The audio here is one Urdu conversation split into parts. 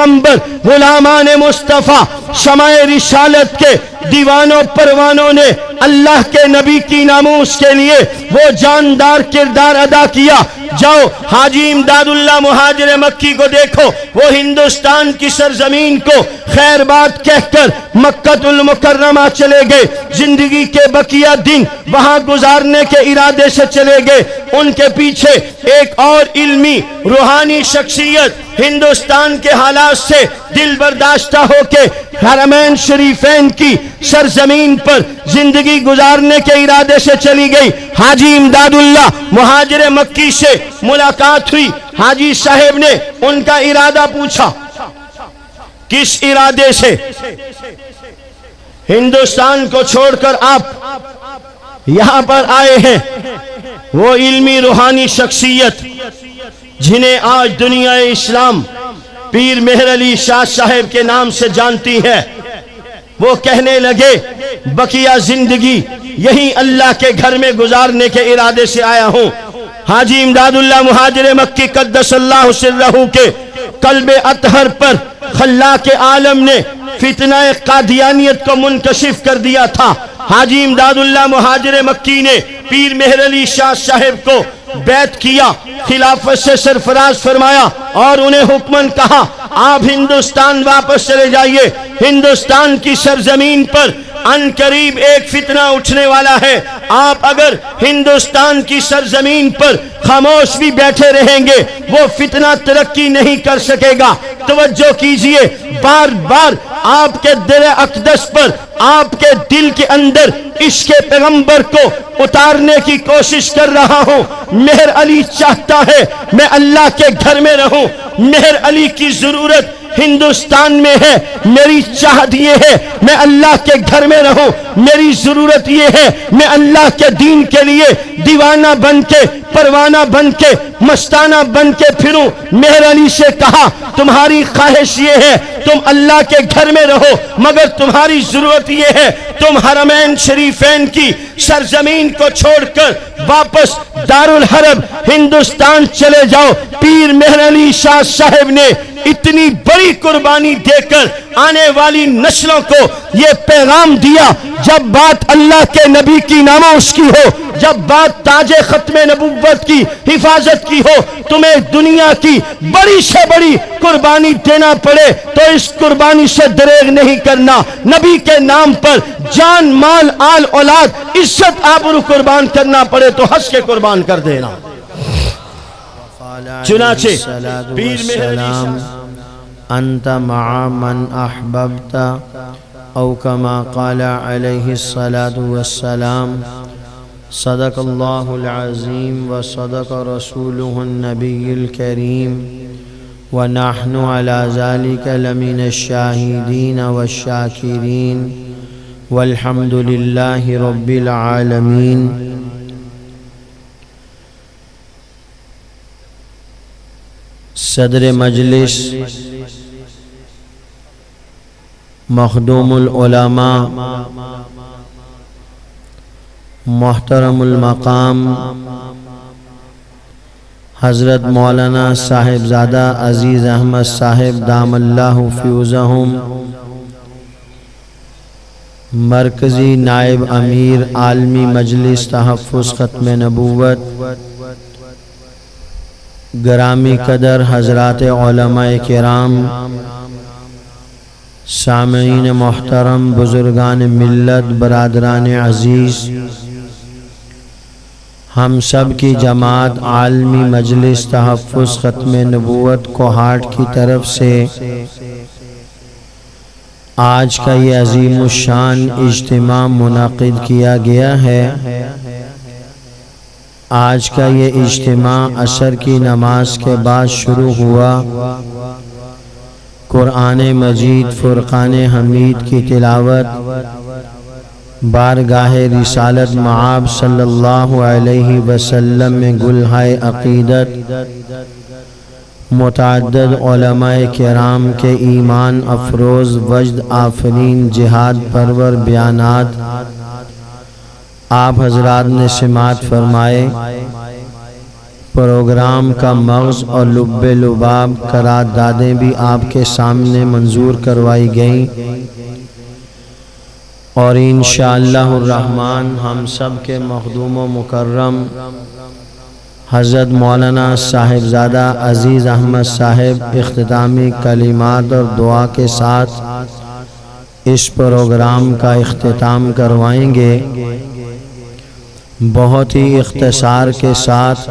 پیغمبر غلامان مصطفیٰ شمع رسالت کے دیوانوں پروانوں نے اللہ کے نبی کی ناموس کے لیے وہ جاندار کردار ادا کیا. جاؤ حاجی امداد اللہ مہاجر مکی کو دیکھو، وہ ہندوستان کی سرزمین کو خیر بات کہہ کر مکہ المکرمہ چلے گئے. زندگی کے بقیہ دن وہاں گزارنے کے ارادے سے چلے گئے. ان کے پیچھے ایک اور علمی روحانی شخصیت ہندوستان کے حالات سے دل برداشتہ ہو کے حرمین شریفین کی سرزمین پر زندگی گزارنے کے ارادے سے چلی گئی. حاجی امداد اللہ مہاجر مکی سے ملاقات ہوئی. حاجی صاحب نے ان کا ارادہ پوچھا. کس ارادے سے ہندوستان کو چھوڑ کر آپ یہاں پر آئے ہیں؟ وہ علمی روحانی شخصیت جنہیں آج دنیا اسلام پیر مہر علی شاہ صاحب کے نام سے جانتی ہے، وہ کہنے لگے بقیہ زندگی یہی اللہ کے گھر میں گزارنے کے ارادے سے آیا ہوں. حاجی امداد اللہ مہاجر مکی قدس اللہ سرہ کے قلب اطہر پر خلاق عالم نے فتنہ قادیانیت کو منکشف کر دیا تھا. حاجی امداد اللہ مہاجر مکی نے پیر مہر علی شاہ صاحب کو بیعت کیا، خلافت سے سرفراز فرمایا اور انہیں حکماً کہا آپ ہندوستان واپس چلے جائیے. ہندوستان کی سرزمین پر ان قریب ایک فتنہ اٹھنے والا ہے. آپ اگر ہندوستان کی سرزمین پر خاموش بھی بیٹھے رہیں گے وہ فتنہ ترقی نہیں کر سکے گا. توجہ کیجئے، بار بار آپ کے دل اقدس پر، آپ کے دل کے اندر عشق پیغمبر کو اتارنے کی کوشش کر رہا ہوں. مہر علی چاہتا ہے میں اللہ کے گھر میں رہوں. مہر علی کی ضرورت ہندوستان میں ہے. میری چاہت یہ ہے میں اللہ کے گھر میں رہوں. میری ضرورت یہ ہے میں اللہ کے دین کے لیے دیوانہ بن کے، پروانہ بن کے، مستانہ بن کے پھروں. مہر علی سے کہا تمہاری خواہش یہ ہے تم اللہ کے گھر میں رہو، مگر تمہاری ضرورت یہ ہے تم حرمین شریفین کی سرزمین کو چھوڑ کر واپس دارالحرب ہندوستان چلے جاؤ. پیر مہر علی شاہ صاحب نے اتنی بڑی قربانی دے کر آنے والی نسلوں کو یہ پیغام دیا، جب بات اللہ کے نبی کی ناموس کی ہو، جب بات تاج ختم نبوت کی حفاظت کی ہو، تمہیں دنیا کی بڑی سے بڑی قربانی دینا پڑے تو اس قربانی سے دریغ نہیں کرنا. نبی کے نام پر جان، مال، آل، اولاد، عزت، آبرو قربان کرنا پڑے تو ہنس کے قربان کر دینا. چنانچہ پیر مہر علی انت مع من احببت او کما قال علیہ الصلاة والسلام. صدق اللہ العظیم و صدق رسولہ النبی الکریم ونحن علی ذلک لمن الشاہدین والشاکرین والحمد للہ رب العالمین. صدر مجلس مخدوم العلماء محترم المقام حضرت مولانا صاحبزادہ عزیز احمد صاحب دام اللہ فیوزہم، مرکزی نائب امیر عالمی مجلس تحفظ ختم نبوت، گرامی قدر حضرات علماء کرام، سامعین محترم، بزرگان ملت، برادران عزیز، ہم سب کی جماعت عالمی مجلس تحفظ ختم نبوت کوہاٹ کی طرف سے آج کا یہ عظیم الشان اجتماع منعقد کیا گیا ہے. آج کا یہ اجتماع عصر کی نماز کے بعد شروع ہوا. قرآن مجید فرقان حمید کی تلاوت، بارگاہ رسالت مآب صلی اللہ علیہ وسلم میں گلہائے عقیدت، متعدد علماء کرام کے ایمان افروز وجد آفرین جہاد پرور بیانات آپ حضرات نے سماعت فرمائے. پروگرام کا مغز اور لب لباب قراردادیں بھی آپ کے سامنے منظور کروائی گئیں، اور انشاءاللہ الرحمن ہم سب کے مخدوم و مکرم حضرت مولانا صاحبزادہ عزیز احمد صاحب اختتامی کلمات اور دعا کے ساتھ اس پروگرام کا اختتام کروائیں گے۔ بہت ہی اختصار کے ساتھ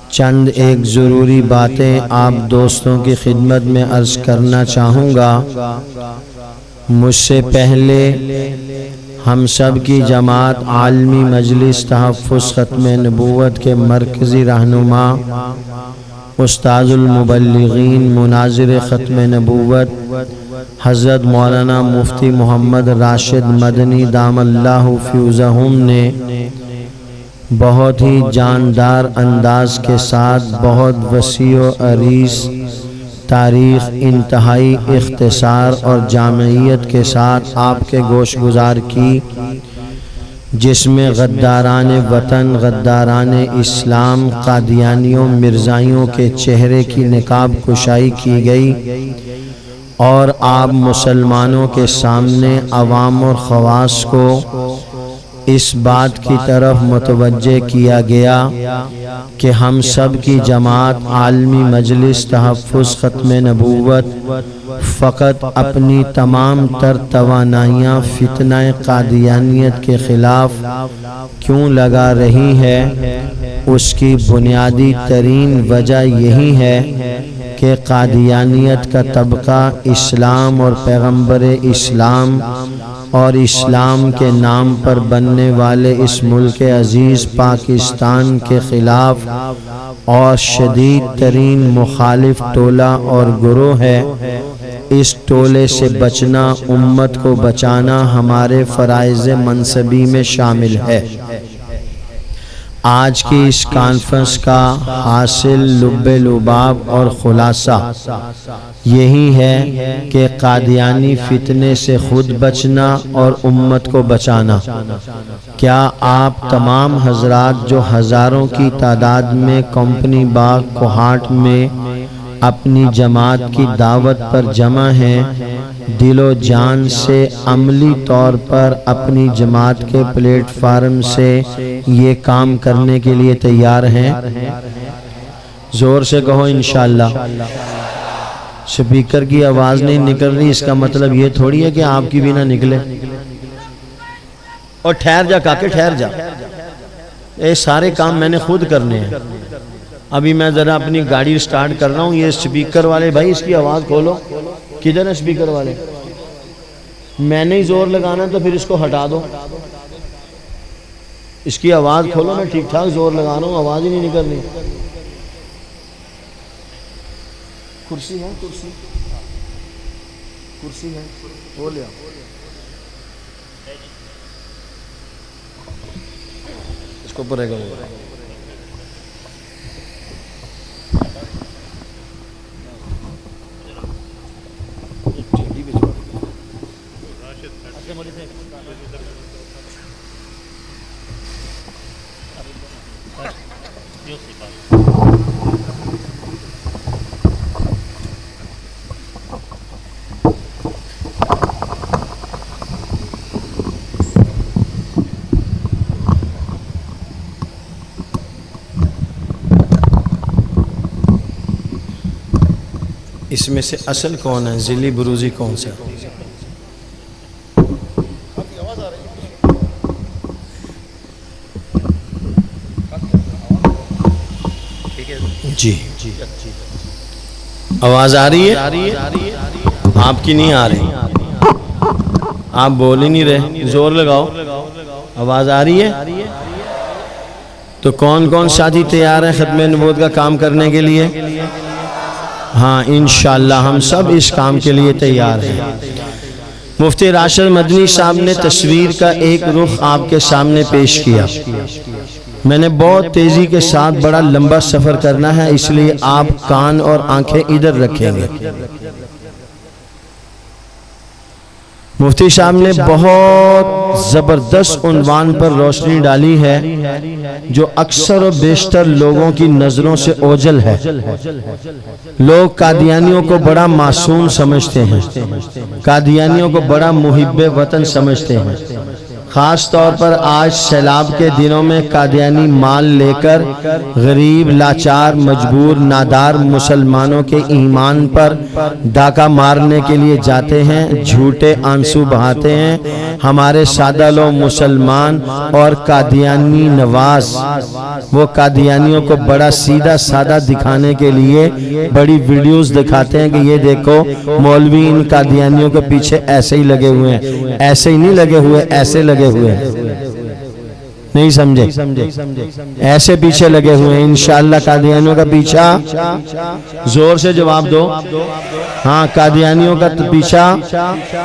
چند ایک ضروری باتیں آپ دوستوں کی خدمت میں عرض کرنا چاہوں گا۔ مجھ سے پہلے ہم سب کی جماعت عالمی مجلس تحفظ ختم نبوت کے مرکزی رہنما استاذ المبلغین مناظر ختم نبوت حضرت مولانا مفتی محمد راشد مدنی دام اللہ فیوزہم نے بہت ہی جاندار انداز کے ساتھ بہت وسیع و عریض تاریخ انتہائی اختصار اور جامعیت کے ساتھ آپ کے گوش گزار کی، جس میں غداران وطن، غداران اسلام، قادیانیوں، مرزائیوں کے چہرے کی نقاب کشائی کی گئی، اور آپ مسلمانوں کے سامنے عوام اور خواص کو اس بات کی طرف متوجہ کیا گیا کہ ہم سب کی جماعت عالمی مجلس تحفظ ختم نبوت فقط اپنی تمام تر توانائیاں فتنہ قادیانیت کے خلاف کیوں لگا رہی ہے، اس کی بنیادی ترین وجہ یہی ہے کہ قادیانیت کا طبقہ اسلام اور پیغمبر اسلام اور اسلام کے نام پر بننے والے اس ملک عزیز پاکستان کے خلاف اور شدید ترین مخالف ٹولہ اور گروہ ہے۔ اس ٹولے سے بچنا، امت کو بچانا ہمارے فرائض منصبی میں شامل ہے۔ آج کی اس کانفرنس کا حاصل لب لباب اور خلاصہ یہی ہے کہ قادیانی فتنے سے خود بچنا اور امت کو بچانا۔ کیا آپ تمام حضرات جو ہزاروں کی تعداد میں کمپنی باغ کوہاٹ میں اپنی جماعت کی دعوت پر جمع ہیں، دل و جان سے عملی طور پر اپنی جماعت کے پلیٹ فارم سے یہ کام کرنے کے لیے تیار ہیں؟ زور سے کہو انشاءاللہ۔ سپیکر کی آواز نہیں نکل رہی، اس کا مطلب یہ تھوڑی ہے کہ آپ کی بھی نہ نکلے۔ اور ٹھہر جا کاکے، ٹھہر جا، یہ سارے کام میں نے خود کرنے ہیں۔ ابھی میں ذرا اپنی گاڑی سٹارٹ کر رہا ہوں، یہ سپیکر والے بھائی اس کی آواز کھولو۔ کدھر ہے سپیکر والے؟ میں نے ہی زور لگانا تو پھر اس کو ہٹا دو۔ اس کی آواز کھولو، میں ٹھیک ٹھاک زور لگا رہا ہوں، آواز ہی نہیں نکل رہی۔ کرسی ہے؟ کرسی ہے؟ وہ لیا اس کو پرے گا۔ اس میں سے اصل کون ہے؟ ذلی بروزی کون سا؟ جی آواز آ رہی ہے؟ آپ کی نہیں آ رہی، آپ بول ہی نہیں رہے، زور لگاؤ۔ آواز آ رہی ہے؟ تو کون کون ساتھی تیار ہیں ختم نبوت کا کام کرنے کے لیے؟ ہاں انشاءاللہ ہم سب اس کام کے لیے تیار ہیں۔ مفتی راشد مدنی صاحب نے تصویر کا ایک رخ آپ کے سامنے پیش کیا۔ میں نے بہت تیزی کے ساتھ بڑا لمبا سفر کرنا ہے، اس لیے آپ کان اور آنکھیں ادھر رکھیں گے۔ مفتی صاحب نے بہت زبردست عنوان پر روشنی ڈالی ہے جو اکثر و بیشتر لوگوں کی نظروں سے اوجھل ہے۔ لوگ قادیانیوں کو بڑا معصوم سمجھتے ہیں، قادیانیوں کو بڑا محب وطن سمجھتے ہیں۔ خاص طور پر آج سیلاب کے دنوں میں قادیانی مال لے کر غریب، لاچار، مجبور، نادار مسلمانوں کے ایمان پر ڈاکہ مارنے کے لیے جاتے ہیں، جھوٹے آنسو بہاتے ہیں۔ ہمارے سادہ لوگ مسلمان اور قادیانی نواز وہ قادیانیوں کو بڑا سیدھا سادہ دکھانے کے لیے بڑی ویڈیوز دکھاتے ہیں کہ یہ دیکھو مولوی ان قادیانیوں کے پیچھے ایسے ہی لگے ہوئے ہیں۔ ایسے ہی نہیں لگے ہوئے، ایسے لگے ہوئے، نہیں سمجھے؟ ایسے پیچھے لگے ہوئے ہیں۔ انشاءاللہ قادیانیوں کا پیچھا، زور سے جواب دو، ہاں قادیانیوں کا پیچھا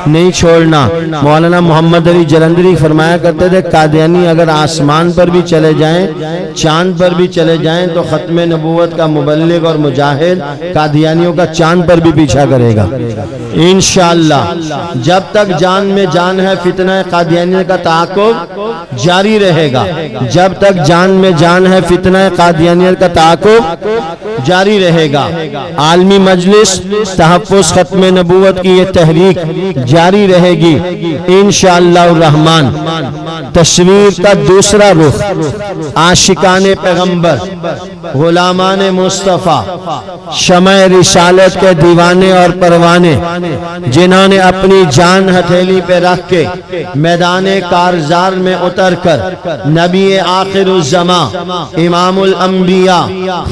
نہیں چھوڑنا۔ مولانا محمد علی جلندری فرمایا کرتے تھے قادیانی اگر آسمان پر بھی چلے جائیں، چاند پر بھی چلے جائیں تو ختم نبوت کا مبلغ اور مجاہد قادیانیوں کا چاند پر بھی پیچھا کرے گا انشاءاللہ۔ جب تک جان میں جان ہے فتنہ قادیانیت کا تعاقب جاری رہے گا۔ جب تک جان میں جان ہے فتنہ قادیانیت کا تعاقب جاری رہے گا۔ عالمی مجلس تحفظ ختم نبوت کی یہ تحریک جاری رہے گی انشاءاللہ الرحمن۔ تصویر کا دوسرا رخ عاشقان پیغمبر، غلامان مصطفیٰ، شمع رسالت کے دیوانے اور پروانے، جنہوں نے اپنی جان ہتھیلی پہ رکھ کے میدان کارزار میں اتر کر نبی آخر الزماں، امام الانبیاء،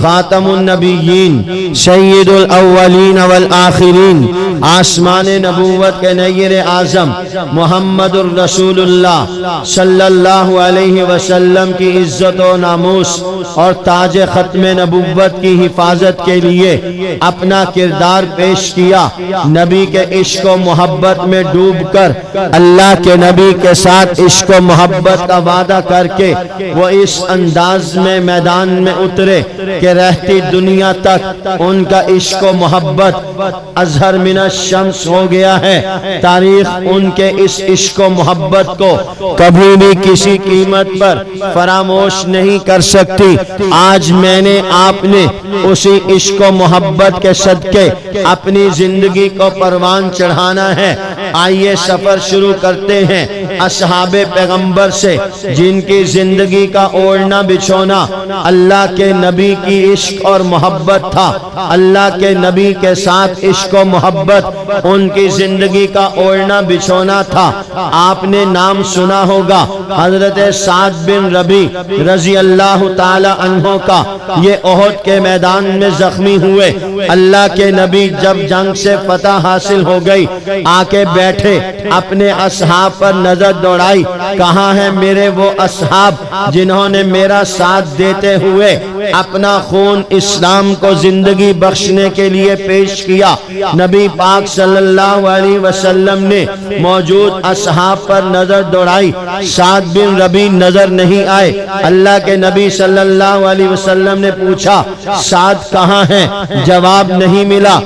خاتم النبیین، سید الاولین والآخرین، آسمان نبوت کے نیر اعظم محمد الرسول اللہ صلی اللہ علیہ وسلم کی عزت و ناموس اور تاج ختم نبوت کی حفاظت کے لیے اپنا کردار پیش کیا۔ نبی کے عشق و محبت میں ڈوب کر، اللہ کے نبی کے ساتھ عشق و محبت کا وعدہ کر کے وہ اس انداز میں میدان میں اترے کہ رہتی دنیا تک ان کا عشق و محبت اظہر من الشمس ہو گیا ہے۔ تاریخ ان کے اس عشق و محبت کو کبھی بھی کسی قیمت پر فراموش نہیں کر سکتی۔ آج میں نے آپ نے اسی عشق و محبت کے صدقے اپنی زندگی کو پروان چڑھانا ہے۔ آئیے سفر شروع کرتے ہیں اصحاب پیغمبر سے، جن کی زندگی کا اوڑھنا بچھونا اللہ کے نبی کی عشق اور محبت تھا۔ اللہ کے نبی کے ساتھ عشق و محبت ان کی زندگی کا اوڑھنا بچھونا تھا۔ آپ نے نام سنا ہوگا حضرت سعد بن ربی رضی اللہ تعالی عنہ کا۔ یہ احد کے میدان میں زخمی ہوئے۔ اللہ کے نبی جب جنگ سے فتح حاصل ہو گئی، آ کے بیٹھے، اپنے اصحاب پر نظر دوڑائی، کہاں ہیں میرے وہ اصحاب جنہوں نے میرا ساتھ دیتے ہوئے اپنا خون اسلام کو زندگی بخشنے کے لیے پیش کیا۔ نبی پاک صلی اللہ علیہ وسلم نے موجود اصحاب پر نظر دوڑائی، سعد بن ربی نظر نہیں آئے۔ اللہ کے نبی صلی اللہ علیہ وسلم نے پوچھا سعد کہاں ہیں؟ جواب نہیں ملا۔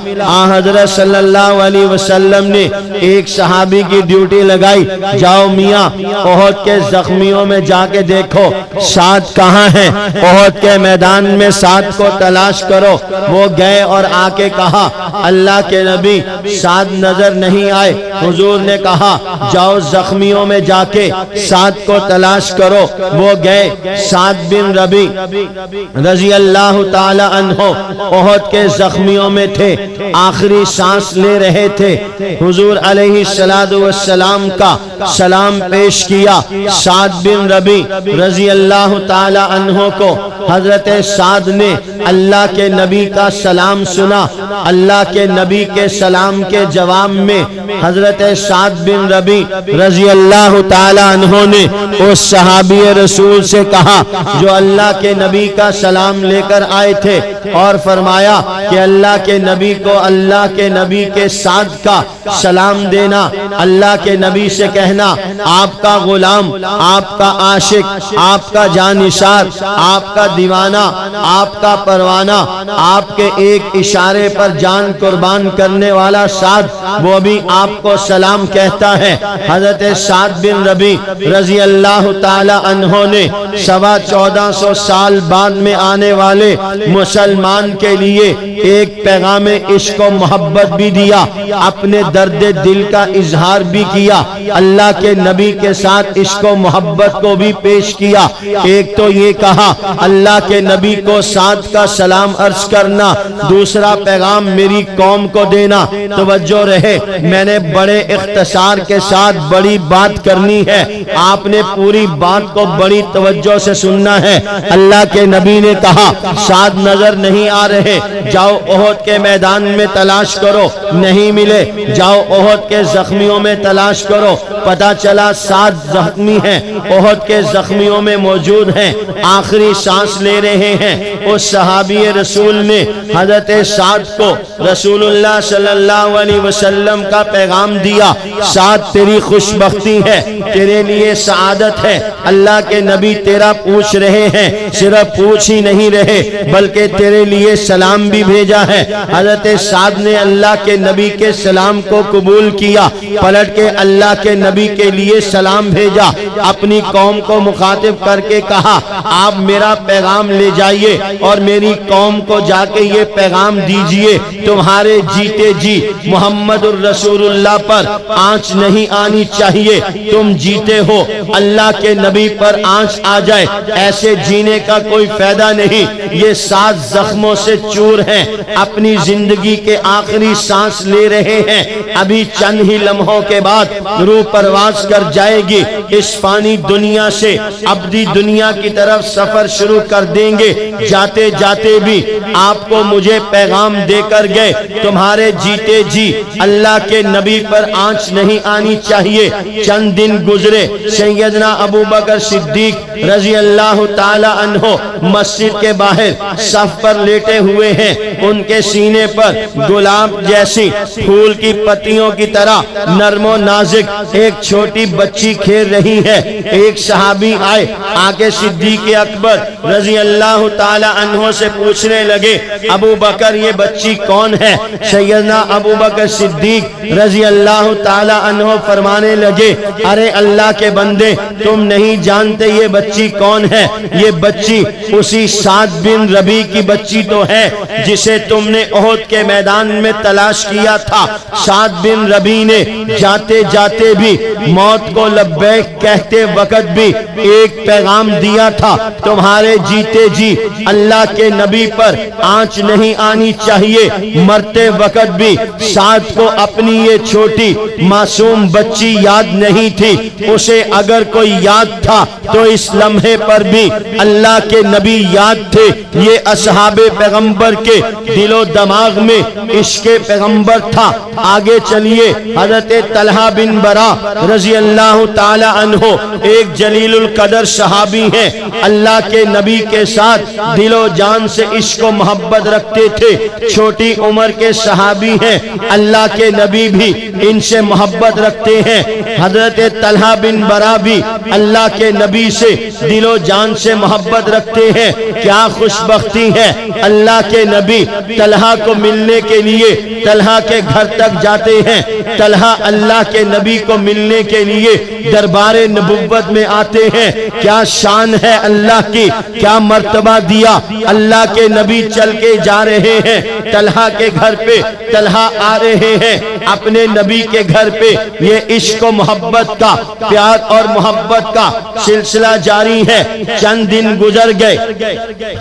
حضرت صلی اللہ علیہ وسلم نے ایک صحابی کی ڈیوٹی لگائی، جاؤ میاں احد کے زخمیوں میں جا کے دیکھو سعد کہاں ہیں، احد کے میدان میں سعد کو تلاش کرو۔ وہ گئے اور آ کے کہا اللہ کے نبی سعد نظر نہیں آئے۔ حضور نے کہا جاؤ زخمیوں میں جا کے سعد کو تلاش کرو۔ وہ گئے، سعد بن ربی رضی اللہ تعالی عنہ احد کے زخمیوں میں تھے، آخری سانس لے رہے تھے۔ حضور علیہ السلام کا سلام پیش کیا۔ سعد بن ربی رضی اللہ تعالی عنہ کو حضرت سعد نے اللہ کے نبی کا سلام سنا۔ اللہ کے نبی کے سلام کے جواب میں حضرت سعد بن ربی رضی اللہ تعالی عنہ نے اس صحابی رسول سے کہا جو اللہ کے نبی کا سلام لے کر آئے تھے، اور فرمایا کہ اللہ کے نبی کو اللہ کے نبی کے ساتھ کا سلام دینا، اللہ کے نبی سے کہنا آپ کا غلام، آپ کا عاشق، آپ کا جانثار، آپ کا دیوانہ، آپ کا پروانہ، آپ کے ایک اشارے پر جان قربان کرنے والا سعد، وہ بھی آپ کو سلام کہتا ہے۔ حضرت سعد بن ربیع رضی اللہ تعالی عنہ نے 1450 سال بعد میں آنے والے مسلمان کے لیے ایک پیغام عشق و محبت بھی دیا، اپنے درد دل کا اظہار بھی کیا، اللہ کے نبی کے ساتھ عشق و محبت کو بھی پیش کیا۔ ایک تو یہ کہا اللہ کے نبی کو سعد کا سلام عرض کرنا، دوسرا پیغام میری قوم کو دینا۔ توجہ رہے، میں نے بڑے اختصار کے ساتھ بڑی بات کرنی ہے، آپ نے پوری بات کو بڑی توجہ سے سننا ہے۔ اللہ کے نبی نے کہا سعد نظر نہیں آ رہے، جاؤ احد کے میدان میں تلاش کرو، نہیں ملے، جاؤ احد کے زخمیوں میں تلاش کرو، پتہ چلا سعد زخمی ہیں، احد کے زخمیوں میں موجود ہیں، آخری سانس لے رہے ہیں۔ اس صحابی رسول نے حضرت سعد کو رسول اللہ صلی اللہ علیہ وسلم کا پیغام دیا، سعد تیری خوش بختی ہے، تیرے لیے سعادت ہے، اللہ کے نبی تیرا پوچھ رہے ہیں، صرف پوچھ ہی نہیں رہے بلکہ تیرے لیے سلام بھی بھیجا ہے۔ حضرت سعد نے اللہ کے نبی کے سلام کو قبول کیا، پلٹ کے اللہ کے نبی کے لیے سلام بھیجا، اپنی قوم کو مخاطب کر کے کہا آپ میرا پیغام لے جائیے اور میری قوم کو جا کے یہ پیغام دیجئے، تمہارے جیتے جی محمد الرسول اللہ پر آنچ نہیں آنی چاہیے، تم جیتے ہو اللہ کے نبی پر آنچ آ جائے ایسے جینے کا کوئی فائدہ نہیں۔ یہ 7 زخموں سے چور ہیں، اپنی زندگی کے آخری سانس لے رہے ہیں، ابھی چند ہی لمحوں کے بعد روح پرواز کر جائے گی، اس فانی دنیا سے ابدی دنیا کی طرف سفر شروع کر دیں گے، جاتے جاتے بھی آپ کو مجھے پیغام دے کر گئے، تمہارے جیتے جی اللہ کے نبی پر آنچ نہیں آنی چاہیے۔ چند دن گزرے، سیدنا ابو بکر صدیق رضی اللہ تعالی عنہ مسجد کے باہر صف پر لیٹے ہوئے ہیں، ان کے سینے پر گلاب جیسی پھول کی پتیوں کی طرح نرم و نازک ایک چھوٹی بچی کھیل رہی ہے۔ ایک صحابی آئے، آگے صدیق اکبر رضی اللہ تعالی عنہ سے پوچھنے لگے ابو بکر یہ بچی کون ہے؟ سیدنا ابو بکر صدیق رضی اللہ تعالی عنہ فرمانے لگے ارے اللہ کے بندے، تم نہیں جانتے یہ بچی کون ہے؟ یہ بچی اسی سعد بن ربیع کی بچی تو ہے جسے تم نے احد کے میدان میں تلاش کیا تھا۔ سعد بن ربیع نے جاتے جاتے بھی موت کو لبیک کہتے وقت بھی ایک پیغام دیا تھا، تمہارے جیتے جی اللہ کے نبی پر آنچ نہیں آنی چاہیے۔ مرتے وقت بھی سعد کو اپنی یہ چھوٹی معصوم بچی یاد نہیں تھی، اسے اگر کوئی یاد تھا تو اس لمحے پر بھی اللہ کے نبی یاد تھے۔ یہ اصحاب پیغمبر کے دل و دماغ میں عشق پیغمبر تھا۔ آگے چلیے، حضرت طلحہ بن برا رضی اللہ تعالی عنہ ایک جلیل القدر صحابی ہیں، اللہ کے نبی کے ساتھ دل و جان سے عشق و محبت رکھتے تھے، چھوٹی عمر کے صحابی ہیں، اللہ کے نبی بھی ان سے محبت رکھتے ہیں۔ حضرت طلحہ بن برا بھی اللہ کے نبی سے دل و جان سے محبت رکھتے ہیں۔ کیا خوش بختی ہے، اللہ کے نبی طلحہ کو ملنے کے لیے طلحہ کے گھر تک جاتے ہیں، طلحہ اللہ کے نبی کو ملنے کے لیے دربار نبوت میں آتے ہیں۔ کیا شان ہے اللہ کی، کیا مرتبہ دیا، اللہ کے نبی چل کے جا رہے ہیں طلحہ کے گھر پہ، طلحہ آ رہے ہیں اپنے نبی کے گھر پہ۔ یہ عشق و محبت کا، پیار اور محبت کا سلسلہ جاری ہے۔ چند دن گزر گئے،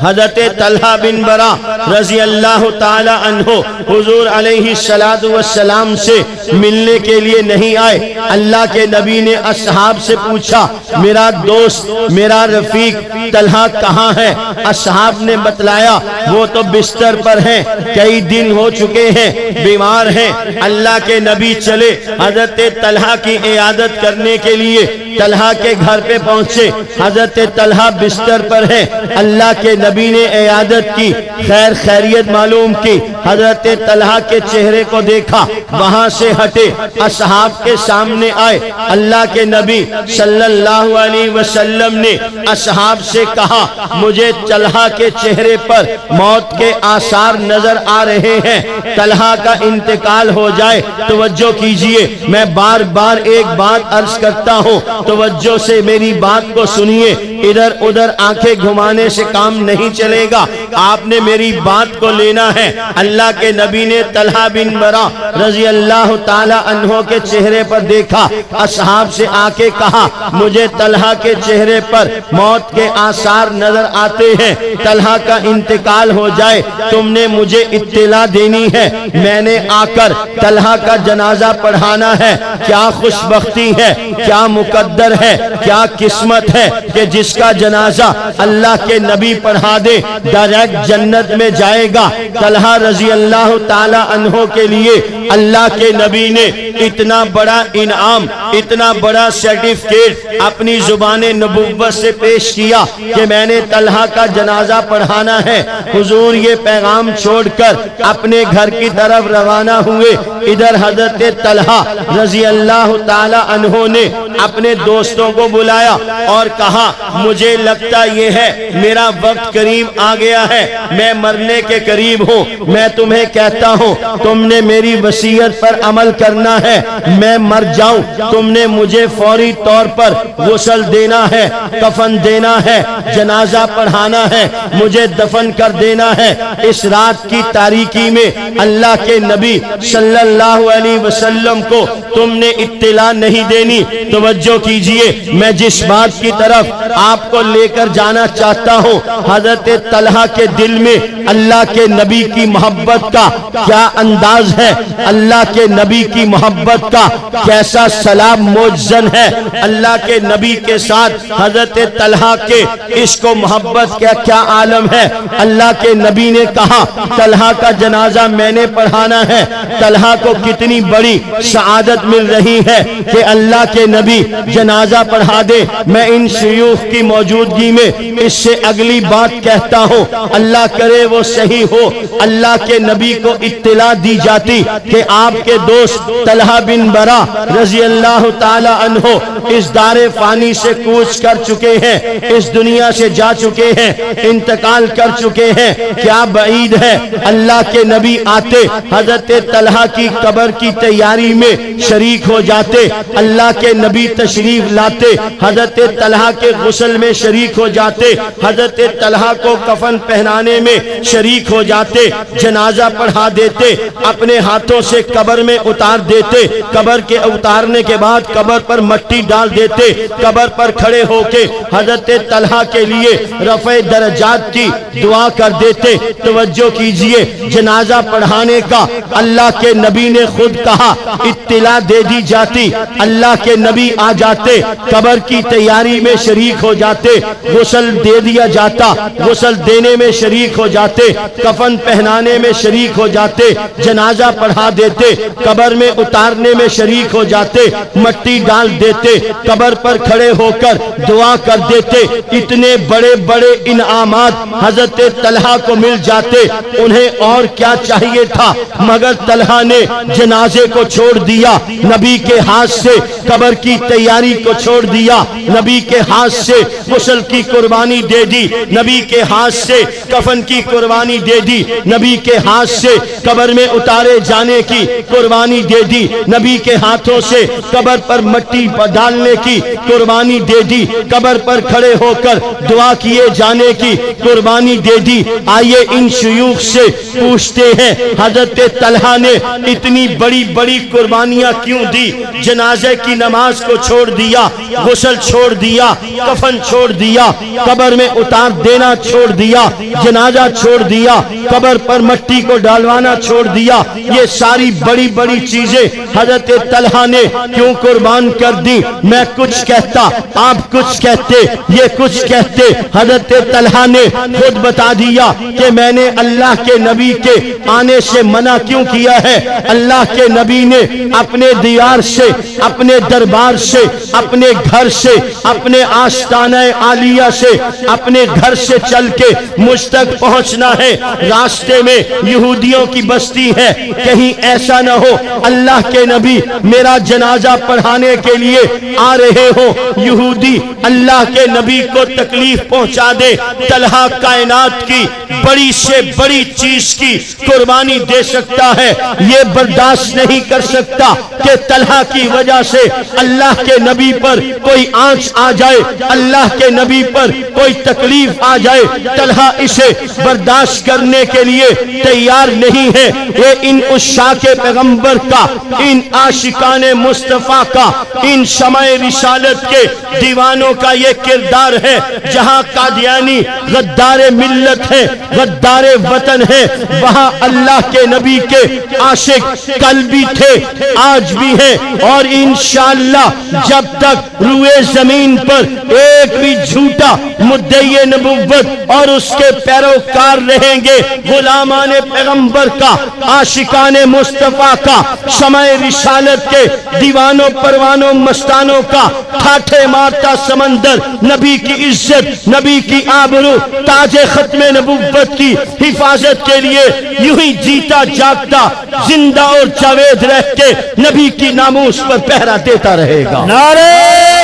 حضرت طلحہ بن برا رضی اللہ تعالی عنہ حضور علیہ السلام سے ملنے کے لیے نہیں آئے۔ اللہ کے نبی نے اصحاب سے پوچھا میرا دوست، میرا رفیق طلحہ کہاں ہے؟ اصحاب نے بتلایا وہ تو بستر پر ہیں، کئی دن ہو چکے ہیں، بیمار ہیں۔ اللہ کے نبی چلے حضرت طلحہ کی عیادت کرنے کے لیے، طلحہ کے گھر پہ پہنچے، حضرت طلحہ بستر پر ہیں۔ اللہ کے نبی نے عیادت کی، خیر خیریت معلوم کی، حضرت طلحہ کے چہرے کو دیکھا، وہاں سے ہٹے، اصحاب کے سامنے آئے۔ اللہ کے نبی صلی اللہ علیہ وسلم نے اصحاب سے کہا مجھے طلحہ کے چہرے پر موت کے آثار نظر آ رہے ہیں، طلحہ کا انتقال ہو جائے۔ توجہ کیجئے، میں بار بار ایک بات عرض کرتا ہوں، توجہ سے میری بات کو سنیے، ادھر ادھر آنکھیں گھمانے سے کام نہیں چلے گا، آپ نے میری بات کو لینا ہے۔ اللہ کے نبی نے طلحہ بن برا رضی اللہ تعالی عنہ کے چہرے پر دیکھا، اصحاب سے آ کے کہا مجھے طلحہ کے چہرے پر موت کے آثار نظر آتے ہیں، طلحہ کا انتقال ہو جائے، تم نے مجھے اطلاع دینی ہے، میں نے آ کر طلحہ کا جنازہ پڑھانا ہے۔ کیا خوش بختی ہے، کیا مقدر ہے، کیا قسمت ہے کہ جس کا جنازہ اللہ کے نبی پڑھا دے ڈائریکٹ جنت میں جائے گا۔ طلحہ رضی اللہ تعالی عنہ کے لیے اللہ کے نبی نے اتنا بڑا انعام، اتنا بڑا سرٹیفکیٹ اپنی زبان نبوت سے پیش کیا کہ میں نے طلحہ کا جنازہ پڑھانا ہے۔ حضور یہ پیغام چھوڑ کر اپنے گھر کی طرف روانہ ہوئے۔ ادھر حضرت طلحہ رضی اللہ تعالی عنہ نے اپنے دوستوں کو بلایا اور کہا مجھے لگتا یہ ہے میرا وقت قریب آ گیا ہے، میں مرنے کے قریب ہوں، میں تمہیں کہتا ہوں تم نے میری وصیت پر عمل کرنا ہے، میں مر جاؤں تم نے مجھے فوری طور پر غسل دینا ہے، کفن دینا ہے، جنازہ پڑھانا ہے، مجھے دفن کر دینا ہے۔ اس رات کی تاریکی میں اللہ کے نبی صلی اللہ علیہ وسلم کو تم نے اطلاع نہیں دینی۔ توجہ کیجئے، میں جس بات کی طرف آپ کو لے کر جانا چاہتا ہوں، حضرت طلحہ کے دل میں اللہ کے نبی کی محبت کا کیا انداز ہے، اللہ کے نبی کی محبت کا کیسا سلام موجزن ہے، اللہ کے نبی کے ساتھ حضرت طلحہ کے عشق و محبت کا کیا عالم ہے۔ اللہ کے نبی نے کہا طلحہ کا جنازہ میں نے پڑھانا ہے۔ طلحہ کو کتنی بڑی سعادت مل رہی ہے کہ اللہ کے نبی جنازہ پڑھا دے۔ میں ان شیوخ کی موجودگی میں اس سے اگلی بات کہتا ہوں، اللہ کرے وہ صحیح ہو، اللہ کے نبی کو اطلاع دی جاتی کہ آپ کے دوست طلحہ بن برا رضی اللہ تعالی عنہ اس دار فانی سے کوچ کر چکے ہیں، اس دنیا سے جا چکے ہیں، انتقال کر چکے ہیں۔ کیا بعید ہے اللہ کے نبی آتے حضرت طلحہ کی قبر کی تیاری میں شریک ہو جاتے، اللہ کے نبی تشریف لاتے، حضرت طلحہ کے غسل میں شریک ہو جاتے، حضرت طلحہ کو کفن پہنانے میں شریک ہو جاتے، جنازہ پڑھا دیتے، اپنے ہاتھوں سے قبر میں اتار دیتے، قبر کے اتارنے کے بعد قبر پر مٹی ڈال دیتے، قبر پر کھڑے ہو کے حضرت طلحہ کے لیے رفع درجات کی دعا کر دیتے۔ توجہ کیجئے، جنازہ پڑھانے کا اللہ کے نبی نے خود کہا، اطلاع دے دی جاتی، اللہ کے نبی آ جاتے، قبر کی تیاری میں شریک ہو جاتے، غسل دے دیا جاتا، غسل دینے میں شریک ہو جاتے، کفن پہنانے میں شریک ہو جاتے، جنازہ پڑھا دیتے، قبر میں اتارنے میں شریک ہو جاتے، مٹی ڈال دیتے، قبر پر کھڑے ہو کر دعا کر دیتے۔ اتنے بڑے بڑے انعامات حضرت طلحہ کو مل جاتے، انہیں اور کیا چاہیے تھا مگر طلحہ نے جنازے کو چھوڑ دیا، نبی کے ہاتھ سے قبر کی تیاری کو چھوڑ دیا، نبی کے ہاتھ سے غسل کی قربانی دے دی، نبی کے ہاتھ سے کفن کی قربانی دے دی، نبی کے ہاتھ سے قبر میں اتارے جانے کی قربانی دے دی، نبی کے ہاتھوں سے قبر پر مٹی ڈالنے کی قربانی دے دی، قبر پر کھڑے ہو کر دعا کیے جانے کی قربانی دے دی۔ آئیے ان شیوخ سے پوچھتے ہیں حضرت طلحہ نے اتنی بڑی بڑی قربانیاں کیوں دی؟ جنازے کی نماز کو چھوڑ دیا، غسل چھوڑ دیا، کفن چھوڑ دیا، قبر میں اتار دینا چھوڑ دیا، جنازہ چھوڑ دیا، قبر پر مٹی کو ڈالوانا چھوڑ دیا، یہ ساری بڑی بڑی چیزیں حضرت طلحہ نے کیوں قربان کر دی؟ میں کچھ کہتا، آپ کچھ کہتے، یہ کچھ کہتے، حضرت طلحہ نے خود بتا دیا کہ میں نے اللہ کے نبی کے آنے سے منع کیوں کیا ہے۔ اللہ کے نبی نے اپنے اپنے دیار سے، اپنے دربار سے، اپنے گھر سے، اپنے آستانہ عالیہ سے، اپنے گھر سے چل کے مجھ تک پہنچنا ہے۔ راستے میں یہودیوں کی بستی ہے، کہیں ایسا نہ ہو اللہ کے نبی میرا جنازہ پڑھانے کے لیے آ رہے ہو، یہودی اللہ کے نبی کو تکلیف پہنچا دے۔ طلحہ کائنات کی بڑی سے بڑی چیز کی قربانی دے سکتا ہے، یہ برداشت نہیں کر سکتا کہ طلحہ کی وجہ سے اللہ کے نبی پر کوئی آنچ آ جائے، اللہ کے نبی پر کوئی تکلیف آ جائے۔ طلحہ اسے برداشت کرنے کے لیے تیار نہیں ہے۔ یہ ان عشاق پیغمبر کا، ان عاشقان مصطفیٰ کا، ان شمع رسالت کے دیوانوں کا یہ کردار ہے۔ جہاں قادیانی غدار ملت ہے، غدار وطن ہے، وہاں اللہ کے نبی کے عاشق کل بھی تھے، آج بھی ہیں، اور انشاءاللہ جب تک روئے زمین پر ایک بھی جھوٹا مدعی نبوت اور اس کے پیروکار رہیں گے، غلامان پیغمبر کا، عاشقان مصطفیٰ کا، شمع رسالت کے دیوانوں پروانوں مستانوں کا، ٹھاٹھے مارتا سمندر نبی کی عزت، نبی کی آبرو، تاج ختم نبوت کی حفاظت کے لیے یوں ہی جیتا جاگتا زندہ اور جاوید رہ کے نبی کی ناموس پر پہرا دیتا رہے گا۔ نعرہ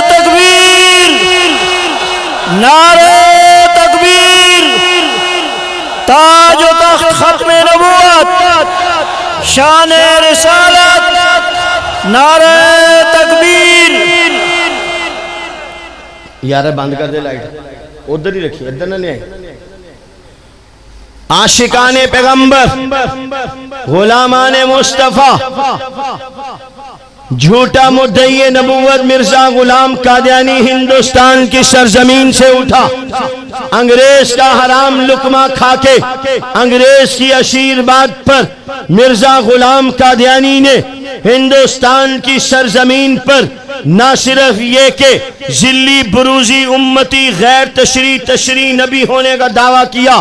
تکبیر، نعرہ تکبیر، تاج و تخت ختم نبوت، شان رسالت، نعرہ تکبیر۔ یار بند کر دے لائٹ، ادھر ہی رکھی، ادھر نہ لے آئے۔ عاشقان پیغمبر، غلامان مصطفیٰ، جھوٹا مدعی نبوت مرزا غلام قادیانی ہندوستان کی سرزمین سے اٹھا، انگریز کا حرام لقمہ کھا کے، انگریز کی اشیر بات پر مرزا غلام قادیانی نے ہندوستان کی سرزمین پر نہ صرف یہ کہ ذلی بروزی امتی غیر تشریح نبی ہونے کا دعویٰ کیا،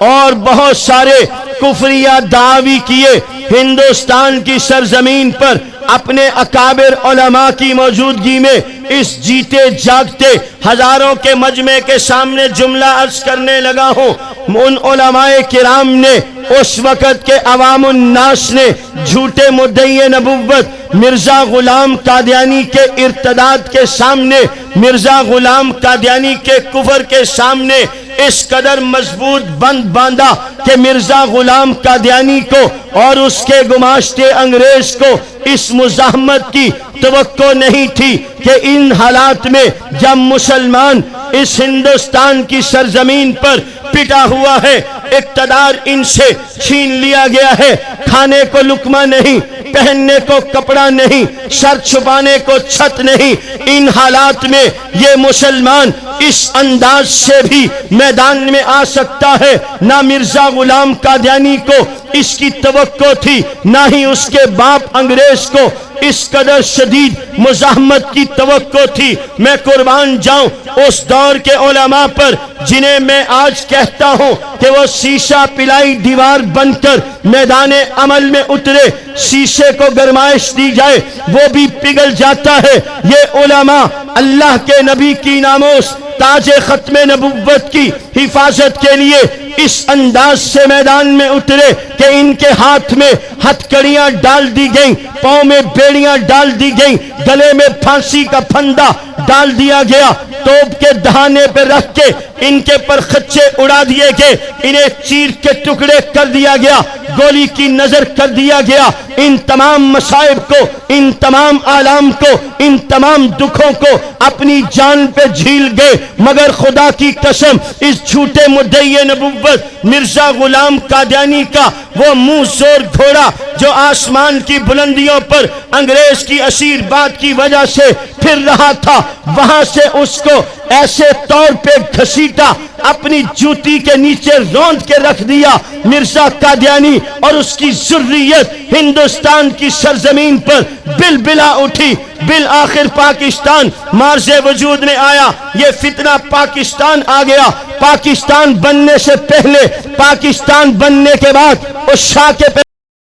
اور بہت سارے کفریہ دعوی کیے۔ ہندوستان کی سرزمین پر اپنے اکابر علماء کی موجودگی میں اس جیتے جاگتے ہزاروں کے مجمع کے سامنے جملہ عرض کرنے لگا ہوں۔ ان علماء کرام نے، اس وقت کے عوام الناس نے جھوٹے مدعی نبوت مرزا غلام قادیانی کے ارتداد کے سامنے، مرزا غلام قادیانی کے کفر کے سامنے اس قدر مضبوط بند باندھا کہ مرزا غلام قادیانی کو اور اس کے گماشتے انگریز کو اس مزاحمت کی توقع نہیں تھی کہ ان حالات میں جب مسلمان اس ہندوستان کی سرزمین پر پٹا ہوا ہے، اقتدار ان سے چھین لیا گیا ہے، کھانے کو لقمہ نہیں، پہننے کو کپڑا نہیں، سر چھپانے کو چھت نہیں، ان حالات میں یہ مسلمان اس انداز سے بھی میدان میں آ سکتا ہے۔ نہ مرزا غلام قادیانی کو اس کی توقع تھی، نہ ہی اس کے باپ انگریز کو اس قدر شدید مزاحمت کی توقع تھی۔ میں قربان جاؤں اس دور کے علماء پر جنہیں میں آج کہتا ہوں کہ وہ شیشہ پلائی دیوار بن کر میدان عمل میں اترے، شیشے کو گرمائش دی جائے وہ بھی پگھل جاتا ہے۔ یہ علماء اللہ کے نبی کی ناموس، تاج ختم نبوت کی حفاظت کے لیے اس انداز سے میدان میں اترے کہ ان کے ہاتھ میں ہتھکڑیاں ڈال دی گئیں، پاؤں میں بیڑیاں ڈال دی گئیں، گلے میں پھانسی کا پھندا ڈال دیا گیا، توپ کے دہانے پہ رکھ کے ان کے پر خچے اڑا دیے گئے، انہیں چیر کے ٹکڑے کر دیا گیا، گولی کی نظر کر دیا گیا۔ ان تمام مصائب کو، ان تمام آلام کو، ان تمام دکھوں کو اپنی جان پہ جھیل گئے، مگر خدا کی قسم اس جھوٹے مدعی نبوت مرزا غلام قادیانی کا وہ منہ زور گھوڑا جو آسمان کی بلندیوں پر انگریز کی اسیر بات کی وجہ سے پھر رہا تھا، وہاں سے اس کو ایسے طور پہ گھسیٹا، اپنی جوتی کے نیچے روند کے رکھ دیا۔ مرزا قادیانی اور اس کی ذریت ہندوستان کی سرزمین پر بلبلا اٹھی، بالآخر پاکستان مارز وجود میں آیا۔ یہ فتنہ پاکستان آ گیا، پاکستان بننے سے پہلے، پاکستان بننے کے بعد اس شاہ کے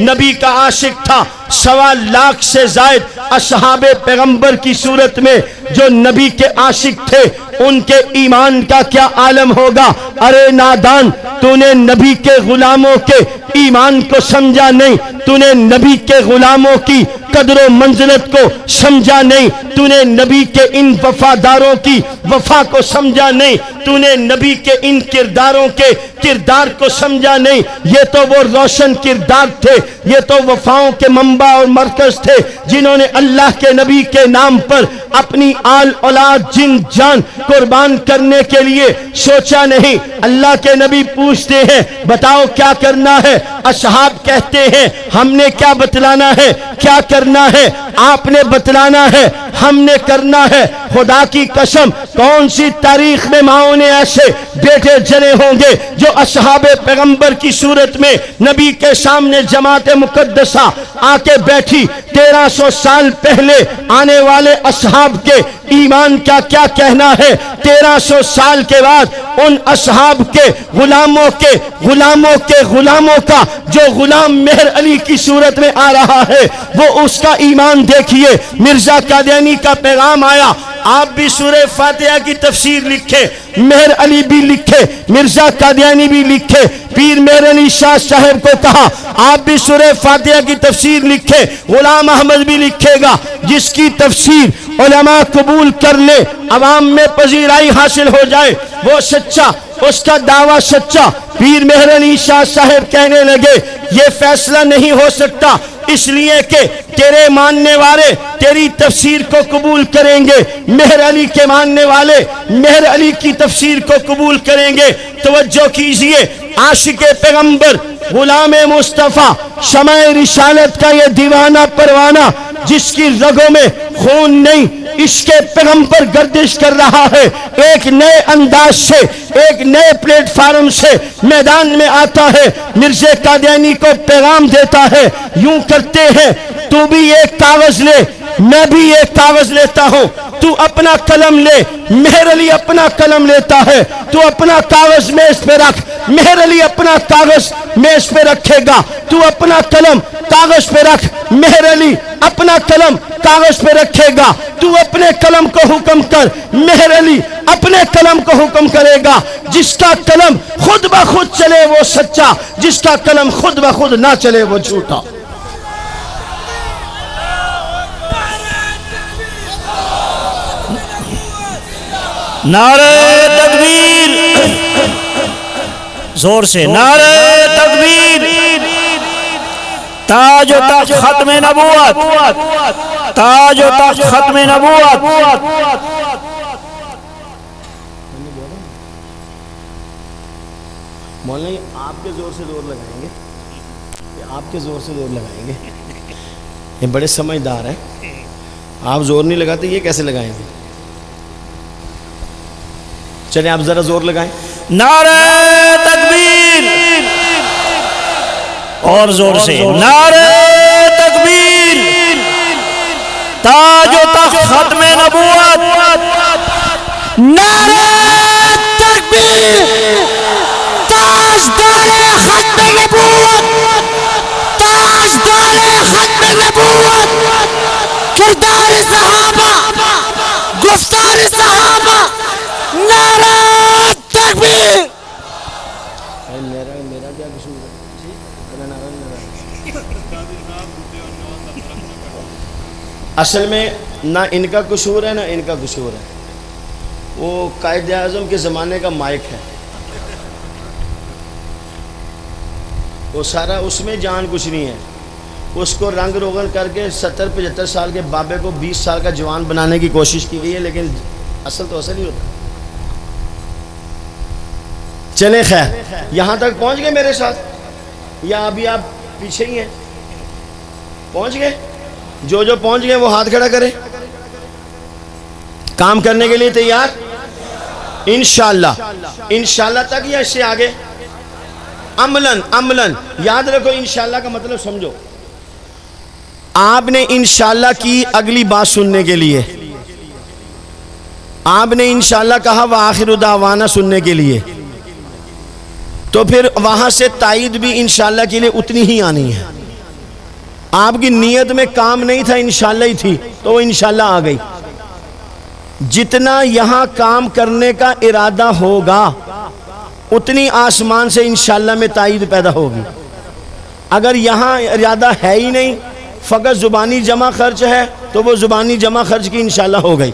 نبی کا عاشق تھا. 1.25 لاکھ سے زائد اصحاب پیغمبر کی صورت میں جو نبی کے عاشق تھے ان کے ایمان کا کیا عالم ہوگا. ارے نادان، تو نے نبی کے غلاموں کے ایمان کو سمجھا نہیں، تو نے نبی کے غلاموں کی قدر و منزلت کو سمجھا نہیں، تو نے نبی کے ان وفاداروں کی وفا کو سمجھا نہیں، تو نے نبی کے ان کرداروں کے کردار کو سمجھا نہیں. یہ تو وہ روشن کردار تھے، یہ تو وفاؤں کے منبع اور مرکز تھے جنہوں نے اللہ کے نبی کے نام پر اپنی آل اولاد جن جان قربان کرنے کے لیے سوچا نہیں. اللہ کے نبی پوچھتے ہیں بتاؤ کیا کرنا ہے؟ اصحاب کہتے ہیں ہم نے کیا بتلانا ہے، کیا کرنا ہے؟ آپ نے بتلانا ہے، ہم نے کرنا ہے. خدا کی قسم کون سی تاریخ میں ماؤں نے ایسے بیٹے جنے ہوں گے جو اصحاب پیغمبر کی صورت میں نبی کے سامنے جماعت مقدسہ آ کے بیٹھی. 1300 سال پہلے آنے والے اصحاب کے ایمان کا کیا کہنا ہے؟ 1300 سال کے بعد ان اصحاب کے غلاموں کے غلاموں کے غلاموں کا جو غلام مہر علی کی صورت میں آ رہا ہے وہ اس کا ایمان دیکھیے. مرزا قادیانی کا پیغام آیا، آپ بھی سورہ فاتحہ کی تفسیر لکھے، مہر علی بھی لکھے، مرزا قادیانی بھی لکھے. پیر مہر علی شاہ صاحب کو کہا آپ بھی سورہ فاتحہ کی تفسیر لکھے، غلام احمد بھی لکھے گا. جس کی تفسیر علماء قبول کر لے، عوام میں پذیرائی حاصل ہو جائے، وہ سچا، اس کا دعویٰ سچا. پیر مہر علی شاہ صاحب کہنے لگے یہ فیصلہ نہیں ہو سکتا، اس لیے کہ تیرے ماننے والے تیری تفسیر کو قبول کریں گے، مہر علی کے ماننے والے مہر علی کی تفسیر کو قبول کریں گے. توجہ کیجئے، عاشق پیغمبر، غلام مصطفیٰ، شمع رسالت کا یہ دیوانہ پروانہ جس کی رگوں میں خون نہیں، عشق پیغمبر گردش کر رہا ہے، ایک نئے انداز سے، ایک نئے پلیٹ فارم سے میدان میں آتا ہے، مرزا قادیانی کو پیغام دیتا ہے. یوں کرتے ہیں تو بھی ایک کاغذ لے، میں بھی ایک کاغذ لیتا ہوں، تو اپنا قلم لے. مہر علی اپنا قلم لیتا ہے، تو اپنا کاغذ میز پہ رکھ. مہر علی اپنا کاغذ میز پہ رکھے گا، تو اپنا قلم کاغذ پہ رکھ. مہر علی اپنا قلم کاغذ پہ رکھے گا، تو اپنے قلم کو حکم کر. مہر علی اپنے قلم کو حکم کرے گا. جس کا قلم خود بخود چلے وہ سچا، جس کا قلم خود بخود نہ چلے وہ جھوٹا. نعرہ تکبیر، زور سے نعرہ تکبیر. تاج و تخت ختم نبوت، تاج و تخت ختم نبوت. مولانا آپ کے زور سے زور لگائیں گے، آپ کے زور سے زور لگائیں گے. یہ بڑے سمجھدار ہیں، آپ زور نہیں لگاتے، یہ کیسے لگائیں گے؟ چلیں آپ ذرا زور لگائیں. نعرہ تکبیر، اور زور سے نعرہ تکبیر. تاج و تخت ختم نبوت، نعرہ تکبیر. تاجدار ختم نبوت، تاجدار ختم نبوت. کردار صحابہ، گفتار صحابہ. نعرہ تکبیر. میرا کیا قصور ہے؟ اصل میں نہ ان کا قصور ہے نہ ان کا قصور ہے، وہ قائد اعظم کے زمانے کا مائک ہے، وہ سارا اس میں جان کچھ نہیں ہے. اس کو رنگ روغن کر کے 70-75 سال کے بابے کو 20 سال کا جوان بنانے کی کوشش کی گئی ہے، لیکن اصل تو اصل ہی ہوتا. چلیں خیر، یہاں تک پہنچ گئے میرے ساتھ یا ابھی آپ پیچھے ہی ہیں؟ پہنچ گئے؟ جو پہنچ گئے وہ ہاتھ کھڑا کریں. کام کرنے کے لیے تیار؟ انشاءاللہ. انشاءاللہ تک یا اس سے آگے؟ عملاً یاد رکھو، انشاءاللہ کا مطلب سمجھو. آپ نے انشاءاللہ کی اگلی بات سننے کے لیے، آپ نے انشاءاللہ کہا وآخر دعوانا سننے کے لیے، تو پھر وہاں سے تائید بھی انشاءاللہ کے لیے اتنی ہی آنی ہے. آپ کی نیت میں کام نہیں تھا، انشاءاللہ ہی تھی، تو وہ انشاءاللہ آ گئی۔ جتنا یہاں کام کرنے کا ارادہ ہوگا اتنی آسمان سے انشاءاللہ میں تائید پیدا ہوگی۔ اگر یہاں ارادہ ہے ہی نہیں، فقط زبانی جمع خرچ ہے، تو وہ زبانی جمع خرچ کی انشاءاللہ ہو گئی۔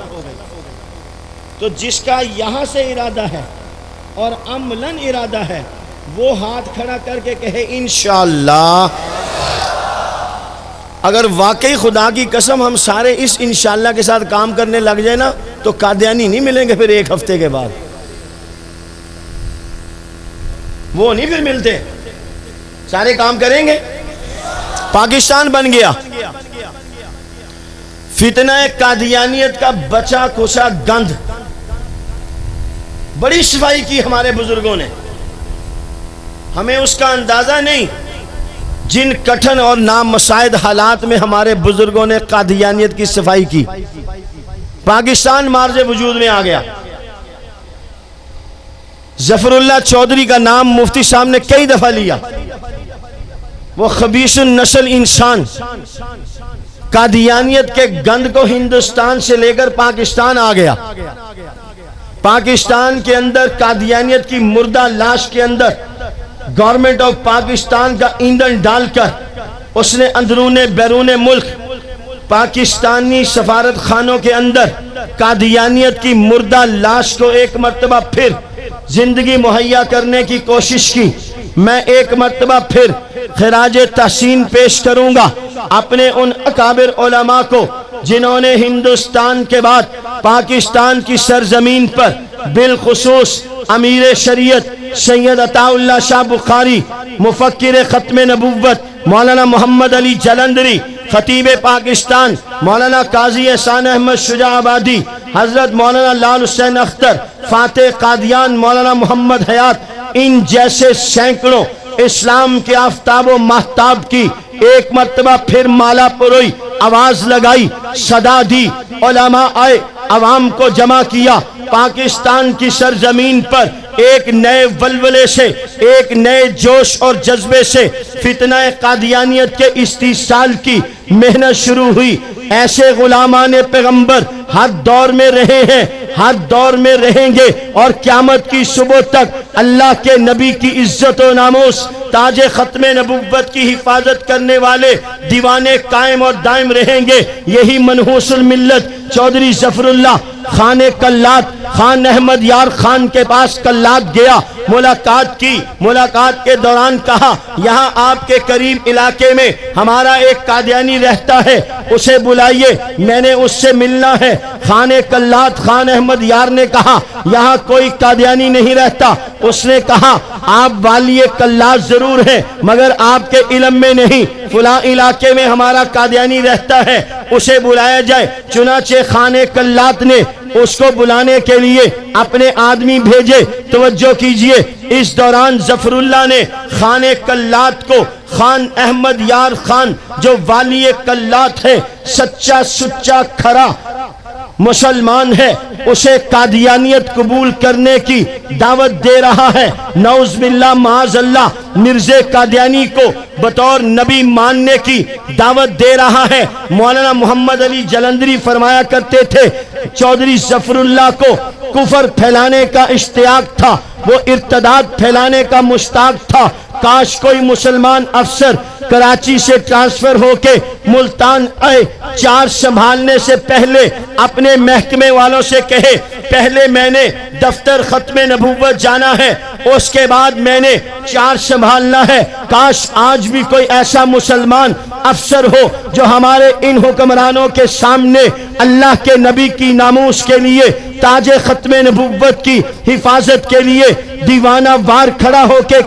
تو جس کا یہاں سے ارادہ ہے اور عملاً ارادہ ہے، وہ ہاتھ کھڑا کر کے کہے انشاءاللہ۔ اگر واقعی خدا کی قسم ہم سارے اس انشاءاللہ کے ساتھ کام کرنے لگ جائیں نا، تو قادیانی نہیں ملیں گے پھر ایک ہفتے کے بعد، وہ نہیں پھر ملتے، سارے کام کریں گے۔ پاکستان بن گیا، فتنہ قادیانیت کا بچا کھچا گند، بڑی صفائی کی ہمارے بزرگوں نے، ہمیں اس کا اندازہ نہیں جن کٹھن اور نامساعد حالات میں ہمارے بزرگوں نے قادیانیت کی صفائی کی۔ پاکستان مارج وجود میں آ گیا۔ ظفر اللہ چودھری کا نام مفتی صاحب نے کئی دفعہ لیا، وہ خبیث النسل انسان قادیانیت کے گند کو ہندوستان سے لے کر پاکستان آ گیا۔ پاکستان کے اندر قادیانیت کی مردہ لاش کے اندر گورنمنٹ آف پاکستان کا ایندھن ڈال کر اس نے اندرون بیرون ملک پاکستانی سفارت خانوں کے اندر قادیانیت کی مردہ لاش کو ایک مرتبہ پھر زندگی مہیا کرنے کی کوشش کی۔ میں ایک مرتبہ پھر خراج تحسین پیش کروں گا اپنے ان اکابر علماء کو جنہوں نے ہندوستان کے بعد پاکستان کی سرزمین پر بالخصوص امیر شریعت سید عطا اللہ شاہ بخاری، مفکر ختم نبوت مولانا محمد علی جلندری، خطیب پاکستان مولانا قاضی احسان احمد شجاع آبادی، حضرت مولانا لال حسین اختر، فاتح قادیان مولانا محمد حیات، ان جیسے سینکڑوں اسلام کے آفتاب و مہتاب کی ایک مرتبہ پھر مالا پروئی، آواز لگائی، صدا دی، علماء آئے، عوام کو جمع کیا، پاکستان کی سرزمین پر ایک نئے ولولے سے، ایک نئے جوش اور جذبے سے فتنہ قادیانیت کے استیصال کی محنت شروع ہوئی۔ ایسے غلامان پیغمبر ہر دور میں رہے ہیں، ہر دور میں رہیں گے، اور قیامت کی صبح تک اللہ کے نبی کی عزت و ناموس، تاج ختم نبوت کی حفاظت کرنے والے دیوانے قائم اور دائم رہیں گے۔ یہی منحوس الملت چودھری ظفر اللہ خان کلات، خان احمد یار خان کے پاس کلات گیا، ملاقات کی، ملاقات کے دوران کہا یہاں آپ کے قریب علاقے میں ہمارا ایک قادیانی رہتا ہے، اسے بلائیے، میں نے اس سے ملنا ہے۔ خان کلات خان احمد یار نے کہا یہاں کوئی قادیانی نہیں رہتا۔ اس نے کہا آپ والی کلات ضرور ہیں مگر آپ کے علم میں نہیں، فلاں علاقے میں ہمارا قادیانی رہتا ہے، اسے بلایا جائے۔ چنانچہ خان کلات نے اس کو بلانے کے لیے اپنے آدمی بھیجے۔ توجہ کیجئے، اس دوران ظفر اللہ نے خان کلات کو خان احمد یار خان جو والی کلات ہے، سچا سچا کھرا مسلمان ہے، اسے قادیانیت قبول کرنے کی دعوت دے رہا ہے۔ نعوذ باللہ معاذ اللہ، مرزا قادیانی کو بطور نبی ماننے کی دعوت دے رہا ہے۔ مولانا محمد علی جلندری فرمایا کرتے تھے چودھری ظفر اللہ کو کفر پھیلانے کا اشتیاق تھا، وہ ارتداد پھیلانے کا مشتاق تھا۔ کاش کوئی مسلمان افسر کراچی سے ٹرانسفر ہو کے ملتان آئے، چارج سنبھالنے سے پہلے اپنے محکمے والوں سے کہے پہلے میں نے دفتر ختم نبوت جانا ہے، اس کے بعد میں نے چارج سنبھالنا ہے۔ کاش آج بھی کوئی ایسا مسلمان افسر ہو جو ہمارے ان حکمرانوں کے سامنے اللہ کے نبی کی ناموس کے لیے، تاج ختم نبوت کی حفاظت کے لیے دیوانہ وار کھڑا ہو کے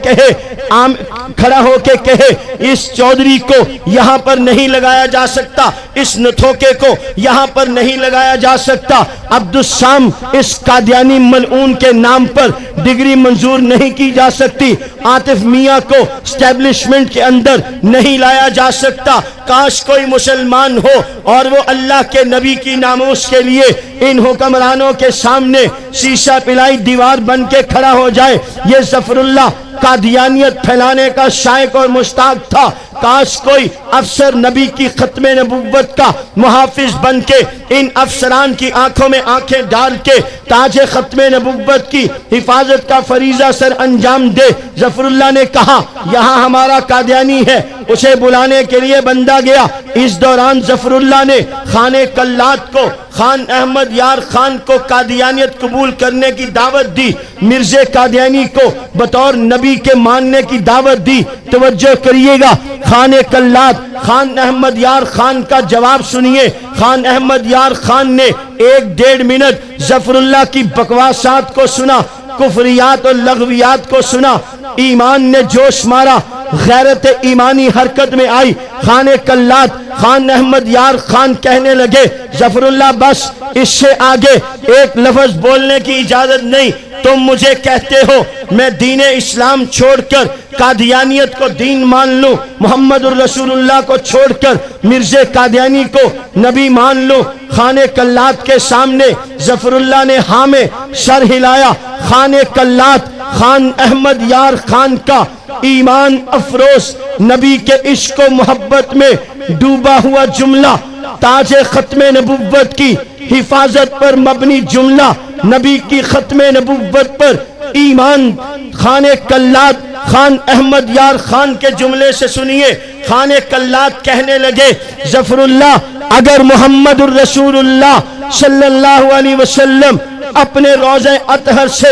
کہے اس چودھری کو یہاں پر نہیں لگایا جا سکتا، اس نتھوکے کو یہاں پر نہیں لگایا جا سکتا، عبدالسام اس قادیانی ملعون کے نام پر ڈگری منظور نہیں کی جا سکتی، عاطف میاں کو اسٹیبلشمنٹ کے اندر نہیں لایا جا سکتا۔ کاش کوئی مسلمان ہو اور وہ اللہ کے نبی کی ناموس کے لیے ان حکمرانوں کے سامنے شیشہ پلائی دیوار بن کے کھڑا ہو جائے۔ یہ ظفر اللہ قادیانیت پھیلانے کا شائق اور مشتاق تھا۔ کاش کوئی افسر نبی کی ختم نبوت کا محافظ بن کے ان افسران کی آنکھوں میں آنکھیں ڈال کے تاج ختم نبوت کی حفاظت کا فریضہ سر انجام دے۔ ظفر اللہ نے کہا یہاں ہمارا قادیانی ہے، اسے بلانے کے لیے بندہ گیا۔ اس دوران ظفر اللہ نے خان کلات کو، خان احمد یار خان کو قادیانیت قبول کرنے کی دعوت دی، مرزا قادیانی کو بطور نبی کے ماننے کی دعوت دی۔ توجہ کریے گا، خان کلات خان احمد یار خان کا جواب سنیے۔ خان احمد یار خان نے 1.5 منٹ ظفر اللہ کی بکواسات کو سنا، کفریات اور لغویات کو سنا، ایمان نے جوش مارا، غیرت ایمانی حرکت میں آئی۔ خان کلات خان احمد یار خان کہنے لگے ظفر اللہ بس، اس سے آگے ایک لفظ بولنے کی اجازت نہیں۔ تم مجھے کہتے ہو میں دین اسلام چھوڑ کر قادیانیت کو دین مان لوں، محمد الرسول اللہ کو چھوڑ کر مرزا قادیانی کو نبی مان لوں۔ خان کلات کے سامنے ظفر اللہ نے ہاں میں سر ہلایا۔ خان کلات خان احمد یار خان کا ایمان افروز نبی کے عشق و محبت میں ڈوبا ہوا جملہ، تاج ختم نبوت کی حفاظت پر مبنی جملہ، نبی کی ختم نبوت پر ایمان، خان کلات خان احمد یار خان کے جملے سے سنیے۔ خان کلات کہنے لگے ظفر اللہ اگر محمد الرسول اللہ صلی اللہ علیہ وسلم اپنے روضہ اطہر سے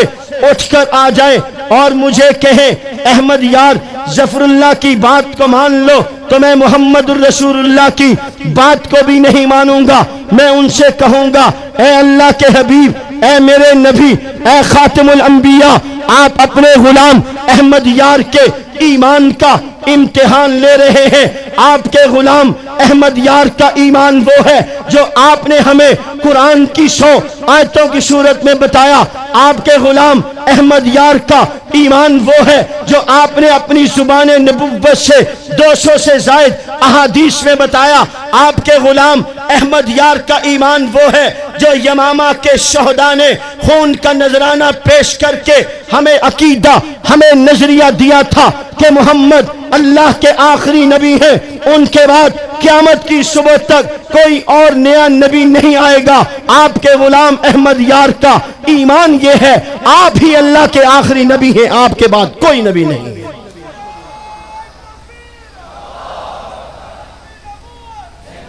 اٹھ کر آ جائیں اور مجھے کہیں احمد یار ظفر اللہ کی بات کو مان لو، تو میں محمد الرسول اللہ کی بات کو بھی نہیں مانوں گا۔ میں ان سے کہوں گا اے اللہ کے حبیب، اے میرے نبی، اے خاتم الانبیاء، آپ اپنے غلام احمد یار کے ایمان کا امتحان لے رہے ہیں۔ آپ کے غلام احمد یار کا ایمان وہ ہے جو آپ نے ہمیں قرآن کی 100 آیتوں کی صورت میں بتایا۔ آپ کے غلام احمد یار کا ایمان وہ ہے جو آپ نے اپنی زبان نبوت سے 200 سے زائد احادیث میں بتایا۔ آپ کے غلام احمد یار کا ایمان وہ ہے جو یمامہ کے شہداء نے خون کا نذرانہ پیش کر کے ہمیں عقیدہ، ہمیں نظریہ دیا تھا کہ محمد اللہ کے آخری نبی ہیں، ان کے بعد قیامت کی صبح تک کوئی اور نیا نبی نہیں آئے گا۔ آپ کے غلام احمد یار کا ایمان یہ ہے آپ ہی اللہ کے آخری نبی ہیں، آپ کے بعد کوئی نبی نہیں ہے۔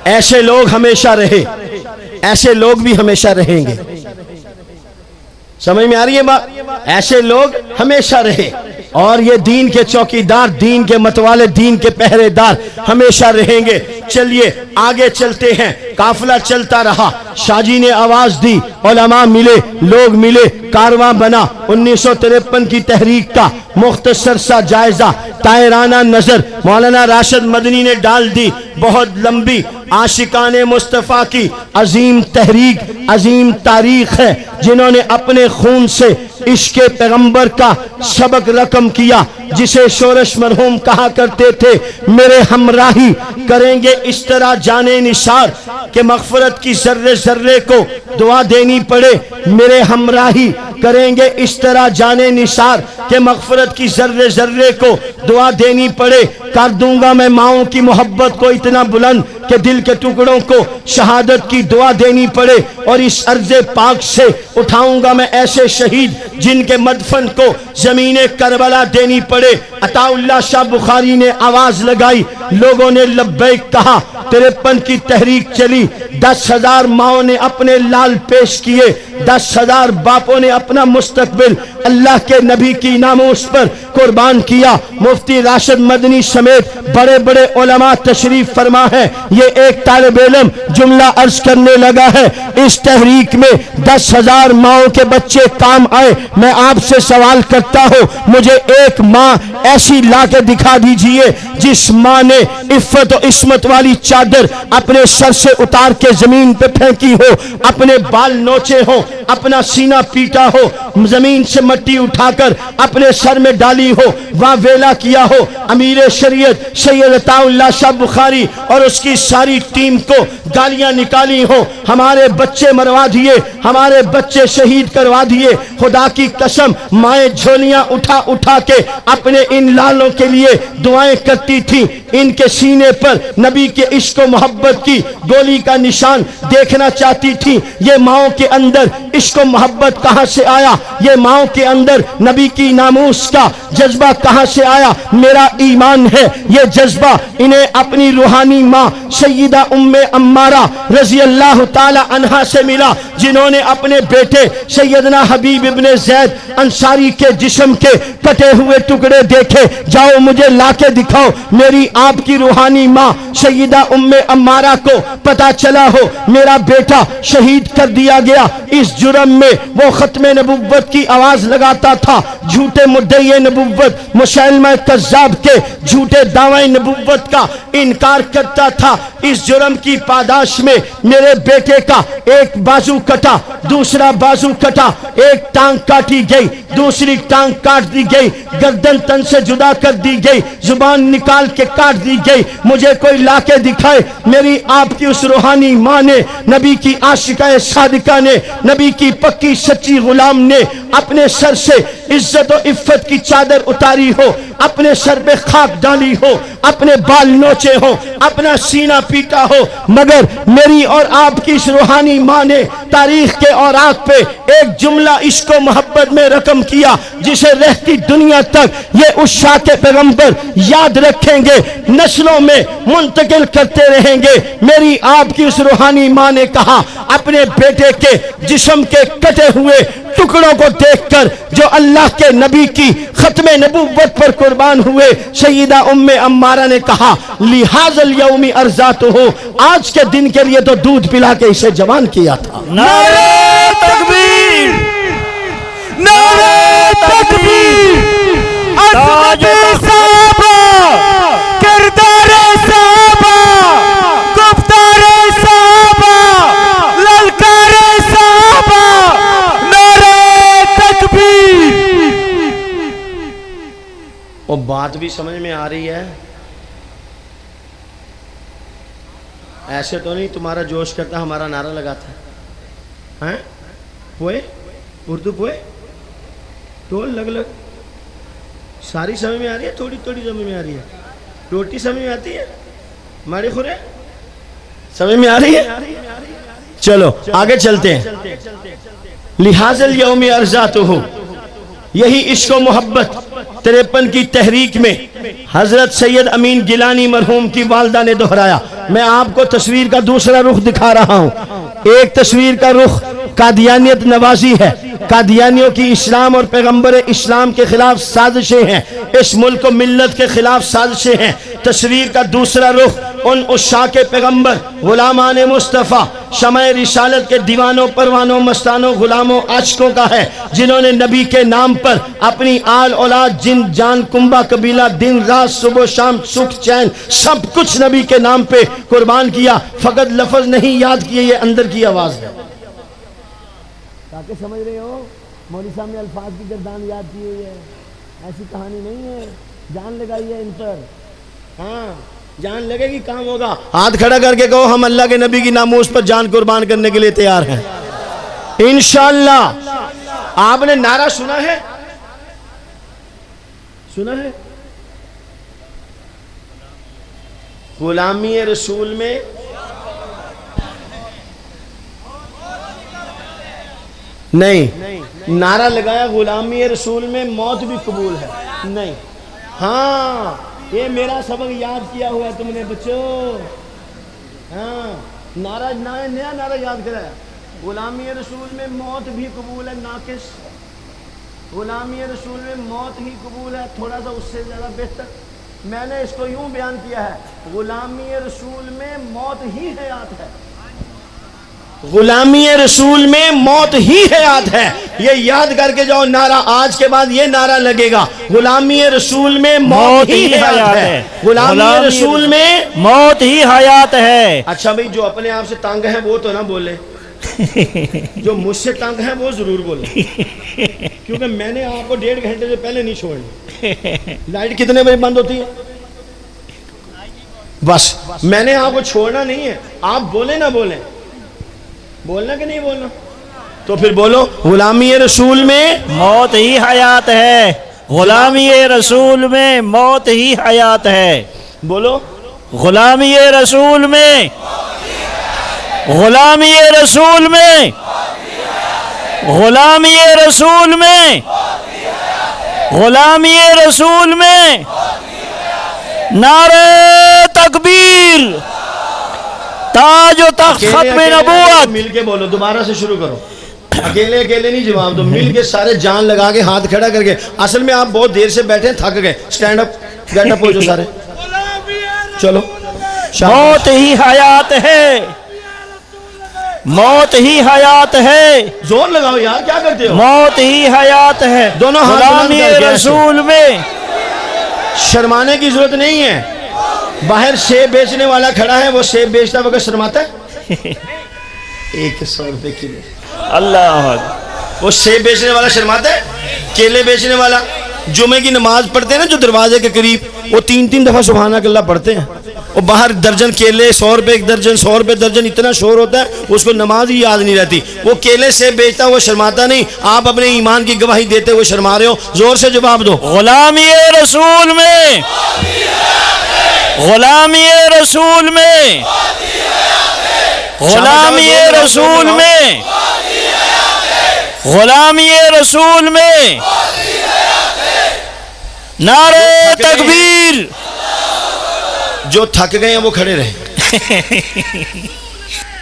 ایسے لوگ ہمیشہ رہے، ایسے لوگ بھی ہمیشہ رہیں گے۔ سمجھ میں آ رہی ہے بات؟ ایسے لوگ ہمیشہ رہے اور یہ دین کے چوکیدار، دین کے متوالے، دین کے پہرے دار ہمیشہ رہیں گے۔ چلیے آگے چلتے ہیں۔ قافلہ چلتا رہا، شاہ جی نے آواز دی، علماء ملے، لوگ ملے، کارواں بنا۔ 1953 کی تحریک کا مختصر سا جائزہ، طائرانہ نظر مولانا راشد مدنی نے ڈال دی۔ بہت لمبی عاشقان مصطفیٰ کی عظیم تحریک، عظیم تاریخ ہے، جنہوں نے اپنے خون سے عشق پیغمبر کا سبق رقم کیا، جسے شورش مرحوم کہا کرتے تھے میرے ہمراہی کریں گے اس طرح جانے نثار کہ مغفرت کی ذرے ذرے کو دعا دینی پڑے۔ میرے ہمراہی کریں گے اس طرح جانے نثار کہ مغفرت کی ذرے ذرے کو دعا دینی پڑے۔ کر دوں گا میں ماؤں کی محبت کو اتنا بلند کہ دل کے ٹکڑوں کو شہادت کی دعا دینی پڑے، اور اس ارض پاک سے اٹھاؤں گا میں ایسے شہید جن کے مدفن کو زمین کربلا دینی پڑے۔ عطا اللہ شاہ بخاری نے آواز لگائی، لوگوں نے لبیک کہا۔ 53 کی تحریک چلی، 10,000 ماؤں نے اپنے لال پیش کیے، 10,000 باپوں نے اپنا مستقبل اللہ کے نبی کی ناموس پر قربان کیا۔ مفتی راشد مدنی سمیت بڑے بڑے علماء تشریف فرما ہے۔ یہ ایک طالب علم جملہ عرض کرنے لگا ہے، اس تحریک میں 10,000 ماؤں کے بچے کام آئے۔ میں آپ سے سوال کرتا ہوں، مجھے ایک ماں ایسی لا کے دکھا دیجئے جس ماں نے عفت و عصمت والی چادر اپنے سر سے اتار کے زمین پہ پھینکی ہو، اپنے بال نوچے ہوں، اپنا سینہ پیٹا ہو، زمین سے مٹی اٹھا کر اپنے سر میں ڈالی ہو، وہاں ویلا کیا ہو، امیر شریعت سید عطا اللہ شاہ بخاری اور اس کی ساری ٹیم کو گالیاں نکالی ہو، ہمارے بچے مروا دیے، ہمارے بچے شہید کروا دیے، خدا کی قسم مائیں جھولیاں اٹھا اٹھا کے اپنے ان لالوں کے لیے دعائیں کرتی تھی، ان کے سینے پر نبی کے عشق و محبت کی گولی کا نشان دیکھنا چاہتی تھی۔ یہ ماؤں کے اندر عشق و محبت کہاں سے آیا؟ یہ ماؤں کے اندر نبی کی ناموس کا جذبہ کہاں سے آیا؟ میرا ایمان ہے یہ جذبہ انہیں اپنی روحانی ماں سیدہ ام عمارہ رضی اللہ تعالی عنہا سے ملا، جنہوں نے اپنے بیٹے سیدنا حبیب ابن زید انصاری کے جسم کے کٹے ہوئے ٹکڑے دیکھے، جاؤ مجھے لا کے دکھاؤ۔ میری آپ کی روحانی ماں سیدہ ام عمارہ کو پتا چلا ہو میرا بیٹا شہید کر دیا گیا، اس جرم میں وہ ختم نبوت کی آواز لگاتا تھا، جھوٹے مدعی نبوت مسیلمہ کذاب کے جھوٹے دعوی نبوت کا انکار کرتا تھا۔ اس جرم کی پاداش میں میرے بیٹے کا ایک بازو کٹا، دوسرا بازو کٹا، ایک ٹانگ کاٹی گئی، دوسری ٹانگ کاٹ دی گئی، گردن تن سے جدا کر دی گئی، زبان نکال کے کاٹ دی گئی۔ مجھے کوئی لا کے دکھائے میری آپ کی اس روحانی ماں نے، نبی کی عاشقہ صادقہ نے، نبی کی پکی سچی غلام نے اپنے سر سے عزت و عفت کی چادر اتاری ہو، اپنے سر پہ خاک ڈالی ہو، اپنے بال نوچے ہو، اپنا سینہ پیٹا ہو، مگر میری اور آپ کی اس روحانی ماں نے تاریخ کے اوراق پہ ایک جملہ عشق و محبت میں رقم کیا جسے رہتی دنیا تک یہ عشاق پیغمبر یاد رکھیں گے، نسلوں میں منتقل کرتے رہیں گے۔ میری آپ کی اس روحانی ماں نے کہا اپنے بیٹے کے جسم کے کٹے ہوئے ٹکڑوں کو دیکھ کر جو اللہ کے نبی کی ختم نبوت پر قربان ہوئے، سیدہ ام عمارہ نے کہا لہذا الیوم ارزاتہ، آج کے دن کے لیے تو دودھ پلا کے اسے جوان کیا تھا۔ نعرہ تکبیر، نعرہ تکبیر، عظمت صحابہ، کردار صحابہ، گفتار صحابہ، للکار صحابہ، نعرہ تکبیر۔ وہ بات بھی سمجھ میں آ رہی ہے؟ ایسے تو نہیں تمہارا جوش کرتا ہمارا نعرہ لگاتا ہے، پوئے اردو پوئے ٹول لگ لگ ساری سمجھ میں آ رہی ہے؟ تھوڑی تھوڑی سمجھ میں آ رہی ہے؟ روٹی سمجھ میں آتی ہے؟ ہمارے خورے سمجھ میں آ رہی ہے؟ چلو آگے چلتے ہیں۔ لہذا الیوم ارزاتہ، یہی عشق و محبت 53 کی تحریک میں حضرت سید امین گیلانی مرحوم کی والدہ نے دہرایا۔ میں آپ کو تصویر کا دوسرا رخ دکھا رہا ہوں۔ ایک تصویر کا رخ قادیانیت نوازی ہے، قادیانیوں کی اسلام اور پیغمبر اسلام کے خلاف سازشیں ہیں، اس ملک و ملت کے خلاف سازشیں ہیں۔ تصویر کا دوسرا رخ ان عشاق پیغمبر، غلامان مصطفیٰ، شمع رسالت کے دیوانوں، پروانوں، مستانوں، غلاموں، عاشقوں کا ہے، جنہوں نے نبی کے نام پر اپنی آل اولاد، جن جان، کنبہ قبیلہ، دن رات، صبح شام، سکھ چین، سب کچھ نبی کے نام پہ قربان کیا۔ فقط لفظ نہیں یاد کیے، یہ اندر کی آواز ہے۔ تاکہ سمجھ رہے ہو مولوی صاحب نے الفاظ کی گردان یاد کی ہوئی ہے، ایسی کہانی نہیں ہے، جان لگائی ہے ان پر۔ ہاں جان لگے گی کام ہوگا۔ ہاتھ کھڑا کر کے کہو ہم اللہ کے نبی کی ناموس پر جان قربان کرنے کے لیے تیار ہیں انشاءاللہ۔ آپ نے نعرہ سنا ہے؟ سنا ہے؟ غلامی رسول میں نہیں، نعرہ لگایا غلامی رسول میں موت بھی قبول ہے نہیں۔ ہاں یہ میرا سبق یاد کیا ہوا تم نے بچوں، ہاں نعرہ نیا نعرہ یاد کرایا، غلامی رسول میں موت بھی قبول ہے ناقص، غلامی رسول میں موت ہی قبول ہے، تھوڑا سا اس سے زیادہ بہتر۔ میں نے اس کو یوں بیان کیا ہے، غلامی رسول میں موت ہی حیات ہے، غلامی رسول میں موت ہی حیات ہے۔ یہ یاد کر کے جاؤ نعرہ، آج کے بعد یہ نعرہ لگے گا، غلامی رسول میں موت ہی حیات ہے، غلامی رسول میں موت ہی حیات ہے۔ اچھا بھئی جو اپنے آپ سے تانگ ہے وہ تو نہ بولے، جو مجھ سے تنگ ہے وہ ضرور بولیں، کیونکہ میں نے آپ کو 1.5 گھنٹے سے پہلے نہیں چھوڑنا۔ لائٹ کتنے بجے بند ہوتی ہے؟ بس میں نے آپ کو چھوڑنا نہیں ہے، آپ بولیں نہ بولیں، بولنا کہ نہیں بولنا؟ تو پھر بولو، غلامی رسول میں موت ہی حیات ہے، غلامی رسول میں موت ہی حیات ہے، بولو، غلامی رسول میں، غلامی رسول میں، غلامی رسول میں، غلامی رسول میں، نعرہ تکبیر، تاج و تخت ختم نبوت۔ مل کے بولو، دوبارہ سے شروع کرو، اکیلے اکیلے نہیں جواب دو، مل کے سارے جان لگا کے ہاتھ کھڑا کر کے۔ اصل میں آپ بہت دیر سے بیٹھے ہیں، تھک گئے، سٹینڈ اپ، گیٹ اپ ہو جو سارے، چلو۔ موت ہی حیات ہے، موت ہی حیات ہے، زور لگاؤ یار، کیا کرتے ہو؟ موت ہی حیات ہے، دونوں ہاتھ بلند غلامی کر کے ایسے۔ رسول میں۔ شرمانے کی ضرورت نہیں ہے، باہر سیب بیچنے والا کھڑا ہے، وہ سیب بیچتا وقت شرماتا ہے؟ 100 روپے کلو، اللہ اکبر۔ وہ سیب بیچنے والا شرماتا ہے؟ کیلے بیچنے والا؟ جمعے کی نماز پڑھتے ہیں نا جو دروازے کے قریب، وہ 3 دفعہ سبحانک اللہ پڑھتے ہیں، وہ باہر درجن کیلے 100 روپے ایک درجن، 100 روپے درجن، اتنا شور ہوتا ہے اس کو نماز ہی یاد نہیں رہتی۔ وہ کیلے سے بیچتا وہ شرماتا نہیں، آپ اپنے ایمان کی گواہی دیتے ہوئے شرما رہے ہو، زور سے جواب دو۔ غلامی رسول میں، غلامی رسول میں، غلامی رسول میں، غلامی رسول میں، نعرہ تکبیر۔ جو تھک گئے ہیں وہ کھڑے رہے،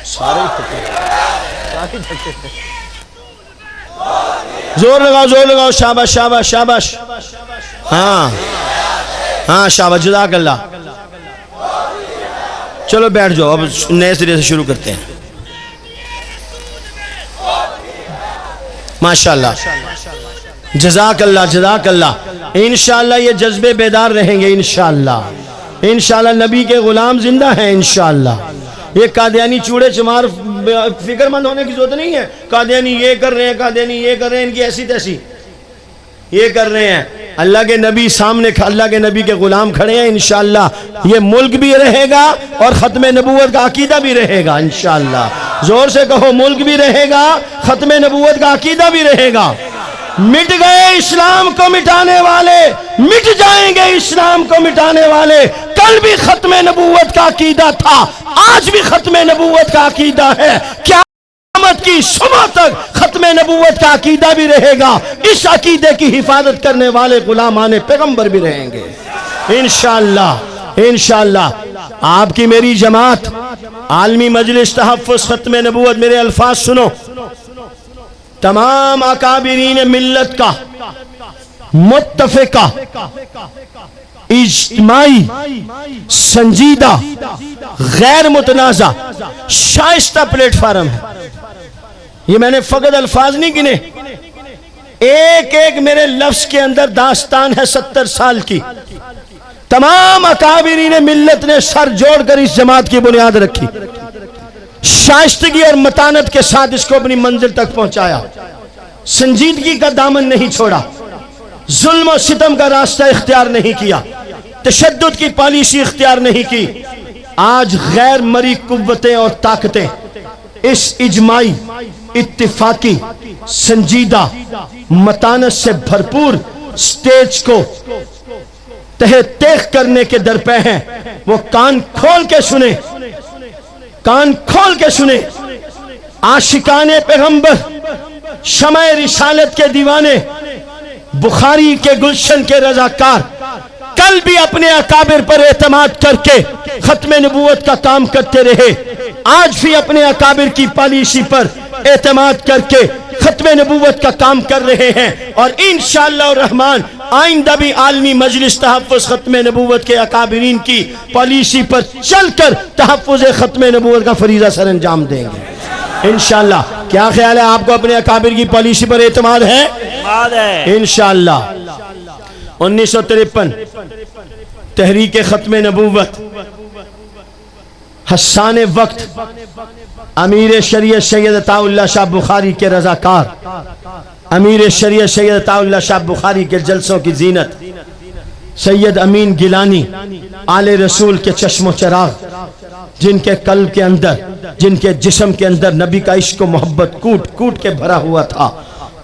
سارے زور لگاؤ، زور لگاؤ، شاباش شاباش شاباش، ہاں ہاں شاباش، جزاک اللہ۔ چلو بیٹھ جاؤ، اب نئے سرے سے شروع کرتے ہیں۔ ماشاءاللہ، جزاک اللہ، جزاک اللہ۔ انشاءاللہ یہ جذبے بیدار رہیں گے، انشاءاللہ، انشاءاللہ نبی کے غلام زندہ ہیں انشاءاللہ۔ یہ قادیانی چوڑے چمار فکر مند ہونے کی ضرورت نہیں ہے، قادیانی یہ کر رہے ہیں، قادیانی یہ کر رہے ہیں، ان کی ایسی تیسی یہ کر رہے ہیں۔ اللہ کے نبی سامنے، اللہ کے نبی کے غلام کھڑے ہیں، انشاءاللہ یہ ملک بھی رہے گا اور ختم نبوت کا عقیدہ بھی رہے گا انشاءاللہ۔ زور سے کہو، ملک بھی رہے گا، ختم نبوت کا عقیدہ بھی رہے گا۔ مٹ گئے اسلام کو مٹانے والے، مٹ جائیں گے اسلام کو مٹانے والے۔ کل بھی ختم نبوت کا عقیدہ تھا، آج بھی ختم نبوت کا عقیدہ ہے، قیامت کی صبح تک ختم نبوت کا عقیدہ بھی رہے گا۔ اس عقیدے کی حفاظت کرنے والے غلامان پیغمبر بھی رہیں گے انشاءاللہ، انشاءاللہ۔ آپ کی میری جماعت عالمی مجلس تحفظ ختم نبوت، میرے الفاظ سنو، تمام اکابرین ملت کا متفقہ، اجتماعی، سنجیدہ، غیر متنازع، شائستہ پلیٹ فارم ہے۔ یہ میں نے فقط الفاظ نہیں گنے، ایک ایک میرے لفظ کے اندر داستان ہے 70 سال کی۔ تمام اکابرین ملت نے سر جوڑ کر اس جماعت کی بنیاد رکھی، شائستگی اور متانت کے ساتھ اس کو اپنی منزل تک پہنچایا، سنجیدگی کا دامن نہیں چھوڑا، ظلم و ستم کا راستہ اختیار نہیں کیا، تشدد کی پالیسی اختیار نہیں کی۔ آج غیر مری قوتیں اور طاقتیں اس اجماعی، اتفاقی، سنجیدہ، متانت سے بھرپور سٹیج کو تہ تیغ کرنے کے درپے ہیں۔ وہ کان کھول کے سنیں، کان کھول کے سنیں۔ عاشقان پیغمبر، شمع رسالت کے دیوانے، بخاری کے گلشن کے رضاکار، کل بھی اپنے اکابر پر اعتماد کر کے ختم نبوت کا کام کرتے رہے، آج بھی اپنے اکابر کی پالیسی پر اعتماد کر کے ختم نبوت کا کام کر رہے ہیں، اور انشاءاللہ الرحمن آئندہ بھی عالمی مجلس تحفظ ختم نبوت کے اکابرین کی پالیسی پر چل کر تحفظ ختم نبوت کا فریضہ سر انجام دیں گے انشاءاللہ۔ کیا خیال ہے، آپ کو اپنے اکابر کی پالیسی پر اعتماد ہے؟ انشاءاللہ۔ 1953 تحریک ختم نبوت، حسان وقت امیر شریعت سید عطا اللہ شاہ بخاری کے رضاکار، امیر شریعت سید عطا اللہ شاہ بخاری کے جلسوں کی زینت، سید امین گیلانی آل رسول کے چشم و چراغ، جن کے قلب کے اندر، جن کے جسم کے اندر نبی کا عشق و محبت کوٹ کوٹ کے بھرا ہوا تھا،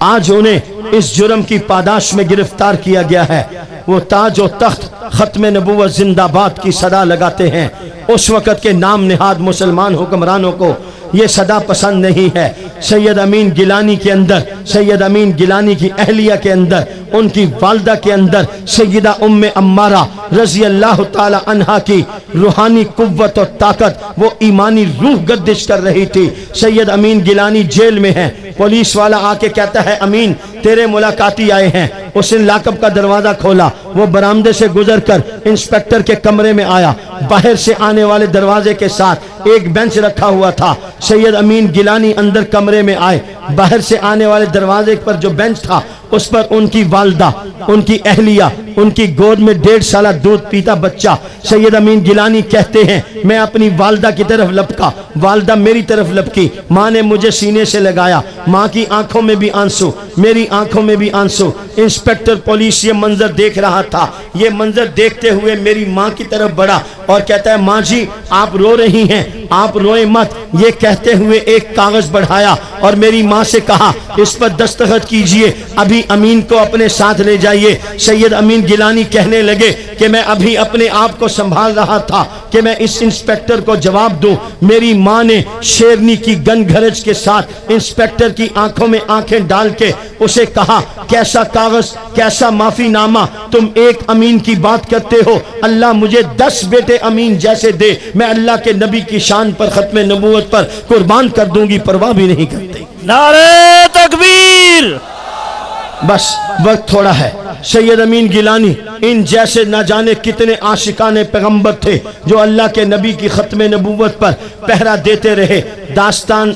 آج انہیں اس جرم کی پاداش میں گرفتار کیا گیا ہے۔ وہ تاج و تخت ختم نبوت زندہ باد کی صدا لگاتے ہیں۔ اس وقت کے نام نہاد مسلمان حکمرانوں کو یہ صدا پسند نہیں ہے۔ سید امین گیلانی کے اندر، سید امین گیلانی کی اہلیہ کے اندر، ان کی والدہ کے اندر سیدہ ام عمارہ رضی اللہ تعالی عنہا کی روحانی قوت اور طاقت، وہ ایمانی روح گردش کر رہی تھی۔ سید امین گیلانی جیل میں ہیں، پولیس والا آ کے کہتا ہے امین تیرے ملاقاتی آئے ہیں۔ اس نے لاکب کا دروازہ کھولا، وہ برآمدے سے گزر کر انسپیکٹر کے کمرے میں آیا، باہر سے آنے والے دروازے کے ساتھ ایک بینچ رکھا ہوا تھا۔ سید امین گیلانی اندر کمرے میں آئے، باہر سے آنے والے دروازے پر جو بینچ تھا اس پر ان کی والدہ، ان کی اہلیہ، ان کی گود میں 1.5 سالہ دودھ پیتا بچہ۔ سید امین گیلانی کہتے ہیں میں اپنی والدہ کی طرف لپکا، والدہ میری طرف لپکی، ماں نے مجھے سینے سے لگایا، ماں کی آنکھوں میں بھی آنسو، میری آنکھوں میں بھی آنسو۔ انسپیکٹر پولیس یہ منظر دیکھ رہا تھا، یہ منظر دیکھتے ہوئے میری ماں کی طرف بڑھا اور کہتا ہے ماں جی آپ رو رہی ہیں، آپ روئیں مت۔ یہ کہتے ہوئے ایک کاغذ بڑھایا اور میری ماں سے کہا اس پر دستخط کیجئے، ابھی امین کو اپنے ساتھ لے جائیے۔ سید امین گیلانی کہنے لگے کہ میں ابھی اپنے آپ کو سنبھال رہا تھا کہ میں اس انسپیکٹر کو جواب دوں۔ میری ماں نے شیرنی کی گن گھرج کے ساتھ انسپیکٹر کی آنکھوں میں آنکھیں ڈال کے اسے کہا کیسا کاغذ، کیسا معافی نامہ، تم ایک امین کی بات کرتے ہو، اللہ مجھے 10 بیٹے امین جیسے دے، میں اللہ کے نبی کی شان پر، ختم نبوت پر قربان کر دوں گی، پرواہ بھی نہیں کرتے۔ نعرہ تکبیر! بس وقت تھوڑا ہے۔ سید امین گیلانی ان جیسے نہ جانے کتنے عاشقان پیغمبر تھے جو اللہ کے نبی کی ختم نبوت پر پہرا دیتے رہے۔ داستان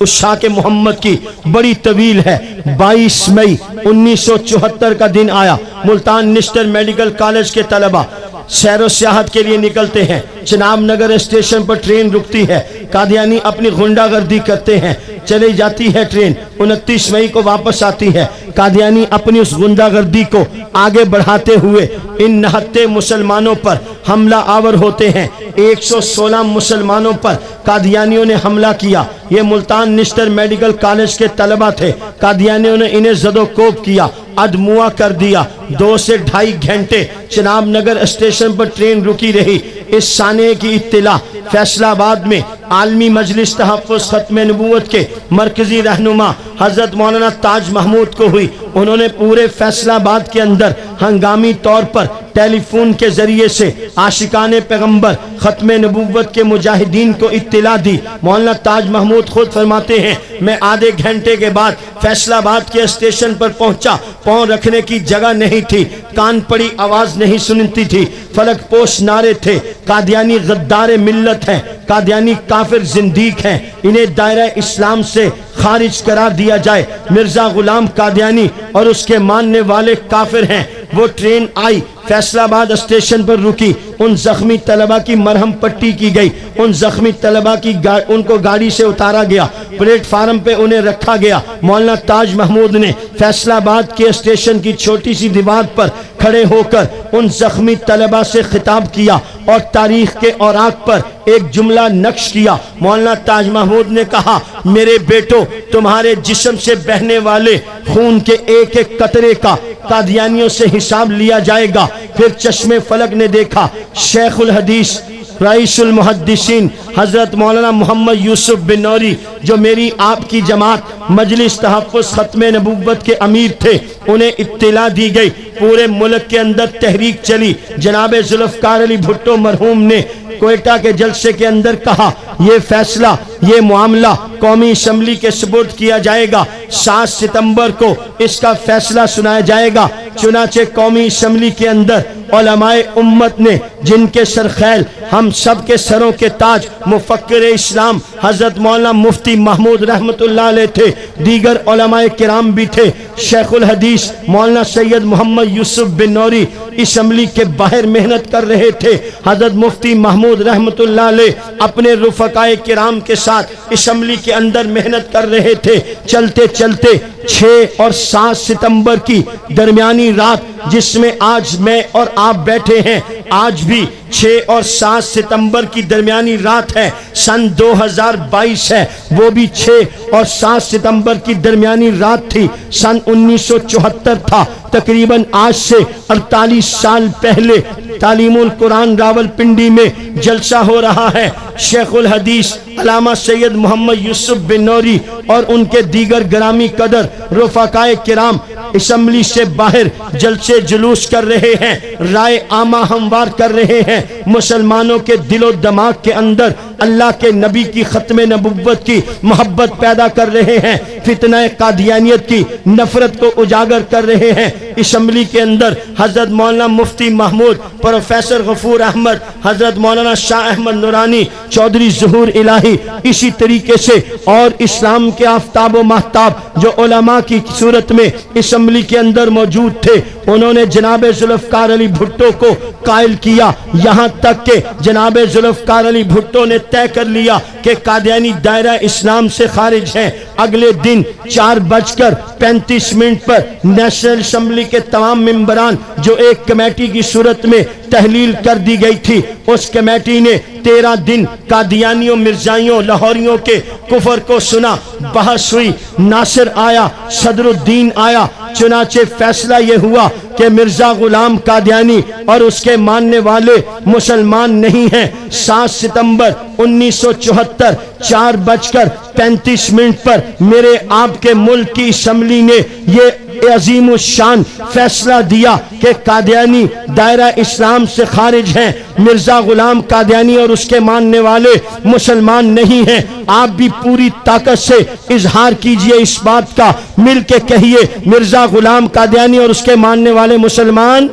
عشاق محمد کی بڑی طویل ہے۔ 22 مئی 1974 کا دن آیا، ملتان نیشنل میڈیکل کالج کے طلبہ سیر و سیاحت کے لیے نکلتے ہیں۔ چناب نگر اسٹیشن پر ٹرین رکتی ہے، قادیانی اپنی غنڈہ گردی کرتے ہیں، چلی جاتی ہے ٹرین، 29 مئی کو واپس آتی ہے۔ قادیانی اپنی اس غنڈہ گردی کو آگے بڑھاتے ہوئے ان نہتے مسلمانوں پر حملہ آور ہوتے ہیں۔ 116 مسلمانوں پر قادیانیوں نے حملہ کیا۔ یہ ملتان نیشنل میڈیکل کالج کے طلبہ تھے۔ قادیانیوں نے انہیں زد و کوب کیا، ادموا کر دیا۔ 2 سے 2.5 گھنٹے چناب نگر اسٹیشن پر ٹرین رکی رہی۔ اس سانحے کی اطلاع فیصلہ آباد میں عالمی مجلس تحفظ ختم نبوت کے مرکزی رہنما حضرت مولانا تاج محمود کو ہوئی۔ انہوں نے پورے فیصلہ آباد کے اندر ہنگامی طور پر ٹیلی فون کے ذریعے سے عاشقان پیغمبر ختم نبوت کے مجاہدین کو اطلاع دی۔ مولانا تاج محمود خود فرماتے ہیں میں آدھے گھنٹے کے بعد فیصلہ آباد کے اسٹیشن پر پہنچا، پاؤں رکھنے کی جگہ نہیں تھی، کان پڑی آواز نہیں سنتی تھی، فلک پوش نعرے تھے، قادیانی غدار ملت ہیں، قادیانی کافر زندیق ہیں، انہیں دائرہ اسلام سے خارج قرار دیا جائے، مرزا غلام قادیانی اور اس کے ماننے والے کافر ہیں۔ وہ ٹرین آئی، فیصلہ آباد اسٹیشن پر رکی، ان زخمی طلبہ کی مرہم پٹی کی گئی، ان زخمی طلبہ کی ان کو گاڑی سے اتارا گیا، پلیٹ فارم پہ انہیں رکھا گیا۔ مولانا تاج محمود نے فیصلہ آباد کے اسٹیشن کی چھوٹی سی دیوار پر کھڑے ہو کر ان زخمی طلبہ سے خطاب کیا اور تاریخ کے اوراق پر ایک جملہ نقش کیا۔ مولانا تاج محمود نے کہا میرے بیٹو، تمہارے جسم سے بہنے والے خون کے ایک ایک قطرے کا قادیانیوں سے حساب لیا جائے گا۔ پھر چشم فلک نے دیکھا شیخ الحدیث رئیس المحدثین حضرت مولانا محمد یوسف بن نوری جو میری آپ کی جماعت مجلس تحفظ ختم نبوت کے امیر تھے، انہیں اطلاع دی گئی۔ پورے ملک کے اندر تحریک چلی۔ جناب ذوالفقار علی بھٹو مرحوم نے کوئٹہ کے جلسے کے اندر کہا یہ فیصلہ، یہ معاملہ قومی اسمبلی کے سپرد کیا جائے گا، 7 ستمبر کو اس کا فیصلہ سنایا جائے گا۔ چنانچہ قومی اسمبلی کے اندر علماء امت نے جن کے سرخیل ہم سب کے سروں کے تاج مفکر اسلام حضرت مولانا مفتی محمود رحمت اللہ علیہ تھے، دیگر علماء کرام بھی تھے۔ شیخ الحدیث مولانا سید محمد یوسف بن نوری اسمبلی کے باہر محنت کر رہے تھے۔ حضرت مفتی محمود رحمت اللہ علیہ اپنے رفقائے کرام کے ساتھ اسمبلی کے اندر محنت کر رہے تھے۔ چلتے چلتے 6 اور 7 ستمبر کی درمیانی رات، جس میں آج میں اور آپ بیٹھے ہیں، آج بھی 6 اور 7 ستمبر کی درمیانی رات ہے، سن 2022 ہے، وہ بھی 6 اور 7 ستمبر کی درمیانی رات تھی، سن 1974 تھا۔ تقریباً آج سے 48 سال پہلے تعلیم القرآن راولپنڈی میں جلسہ ہو رہا ہے۔ شیخ الحدیث علامہ سید محمد یوسف بن نوری اور ان کے دیگر گرامی قدر رفقائے کرام اسمبلی سے باہر جلسے جلوس کر رہے ہیں، رائے عامہ ہموار کر رہے ہیں، مسلمانوں کے دل و دماغ کے اندر اللہ کے نبی کی ختم نبوت کی محبت پیدا کر رہے ہیں، فتنہ قادیانیت کی نفرت کو اجاگر کر رہے ہیں۔ اسمبلی کے اندر حضرت مولانا مفتی محمود، پروفیسر غفور احمد، حضرت مولانا شاہ احمد نورانی، چودھری ظہور الہی، اسی طریقے سے اور اسلام کے آفتاب و مہتاب جو علماء کی صورت میں اسمبلی کے اندر موجود تھے، انہوں نے جناب ذوالفقار علی بھٹو کو قائل کیا، یہاں تک کہ جناب ذوالفقار علی بھٹو نے طے کر لیا کہ قادیانی دائرہ اسلام سے خارج ہیں۔ اگلے دن 4:35 پر نیشنل اسمبلی کے تمام ممبران جو ایک کمیٹی کی صورت میں تحلیل کر دی گئی تھی، اس کمیٹی نے 13 دن قادیانیوں، مرزائیوں، لاہوریوں کے کفر کو سنا، بحث ہوئی، ناصر آیا، صدر الدین آیا، چنانچہ فیصلہ یہ ہوا کہ مرزا غلام قادیانی اور اس کے ماننے والے مسلمان نہیں ہیں۔ 7 ستمبر 1974 4:35 پر میرے آپ کے ملک کی اسمبلی نے یہ عظیم الشان فیصلہ دیا کہ قادیانی دائرہ اسلام سے خارج ہیں، مرزا غلام قادیانی اور اس کے ماننے والے مسلمان نہیں ہیں۔ آپ بھی پوری طاقت سے اظہار کیجئے اس بات کا، مل کے کہیے مرزا غلام قادیانی اور اس کے ماننے والے مسلمان،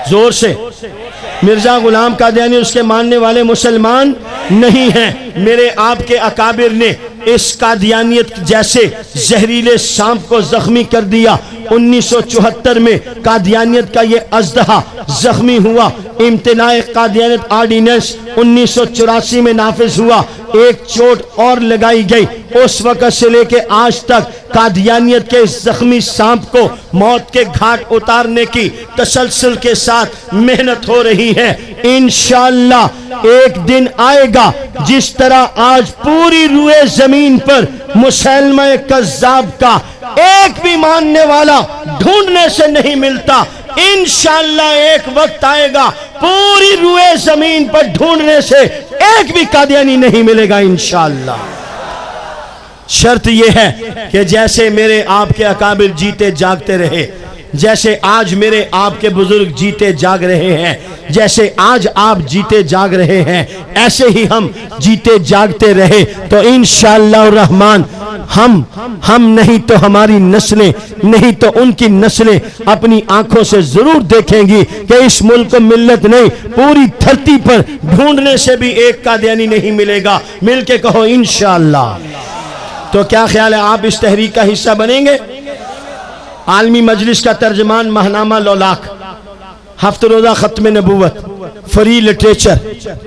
زور سے، مرزا غلام قادیانی اور اس کے ماننے والے مسلمان نہیں ہیں۔ میرے آپ کے اکابر نے اس قادیانیت جیسے زہریلے سانپ کو زخمی کر دیا۔ 1974 میں قادیانیت کا یہ اژدہا زخمی ہوا، امتناع قادیانیت آرڈیننس 1984 میں نافذ ہوا، ایک چوٹ اور لگائی گئی۔ اس وقت سے لے کے آج تک قادیانیت کے اس زخمی سانپ کو موت کے گھاٹ اتارنے کی تسلسل کے ساتھ محنت ہو رہی ہے۔ انشاءاللہ ایک دن آئے گا جس طرح آج پوری روئے زمین پر مسلمہ کذاب کا ایک بھی ماننے والا ڈھونڈنے سے نہیں ملتا، انشاءاللہ ایک وقت آئے گا پوری روئے زمین پر ڈھونڈنے سے ایک بھی قادیانی نہیں ملے گا انشاءاللہ۔ شرط یہ ہے کہ جیسے میرے آپ کے اکابر جیتے جاگتے رہے، جیسے آج میرے آپ کے بزرگ جیتے جاگ رہے ہیں، جیسے آج آپ جیتے جاگ رہے ہیں، ایسے ہی ہم جیتے جاگتے رہے تو انشاءاللہ الرحمن ہم نہیں تو ہماری نسلیں، نہیں تو ان کی نسلیں اپنی آنکھوں سے ضرور دیکھیں گی کہ اس ملک ملت نہیں، پوری دھرتی پر ڈھونڈنے سے بھی ایک قادیانی نہیں ملے گا۔ مل کے کہو انشاءاللہ۔ تو کیا خیال ہے آپ اس تحریک کا حصہ بنیں گے؟ عالمی مجلس کا ترجمان ماہنامہ لولاک، ہفتہ روزہ ختم نبوت، فری لٹریچر،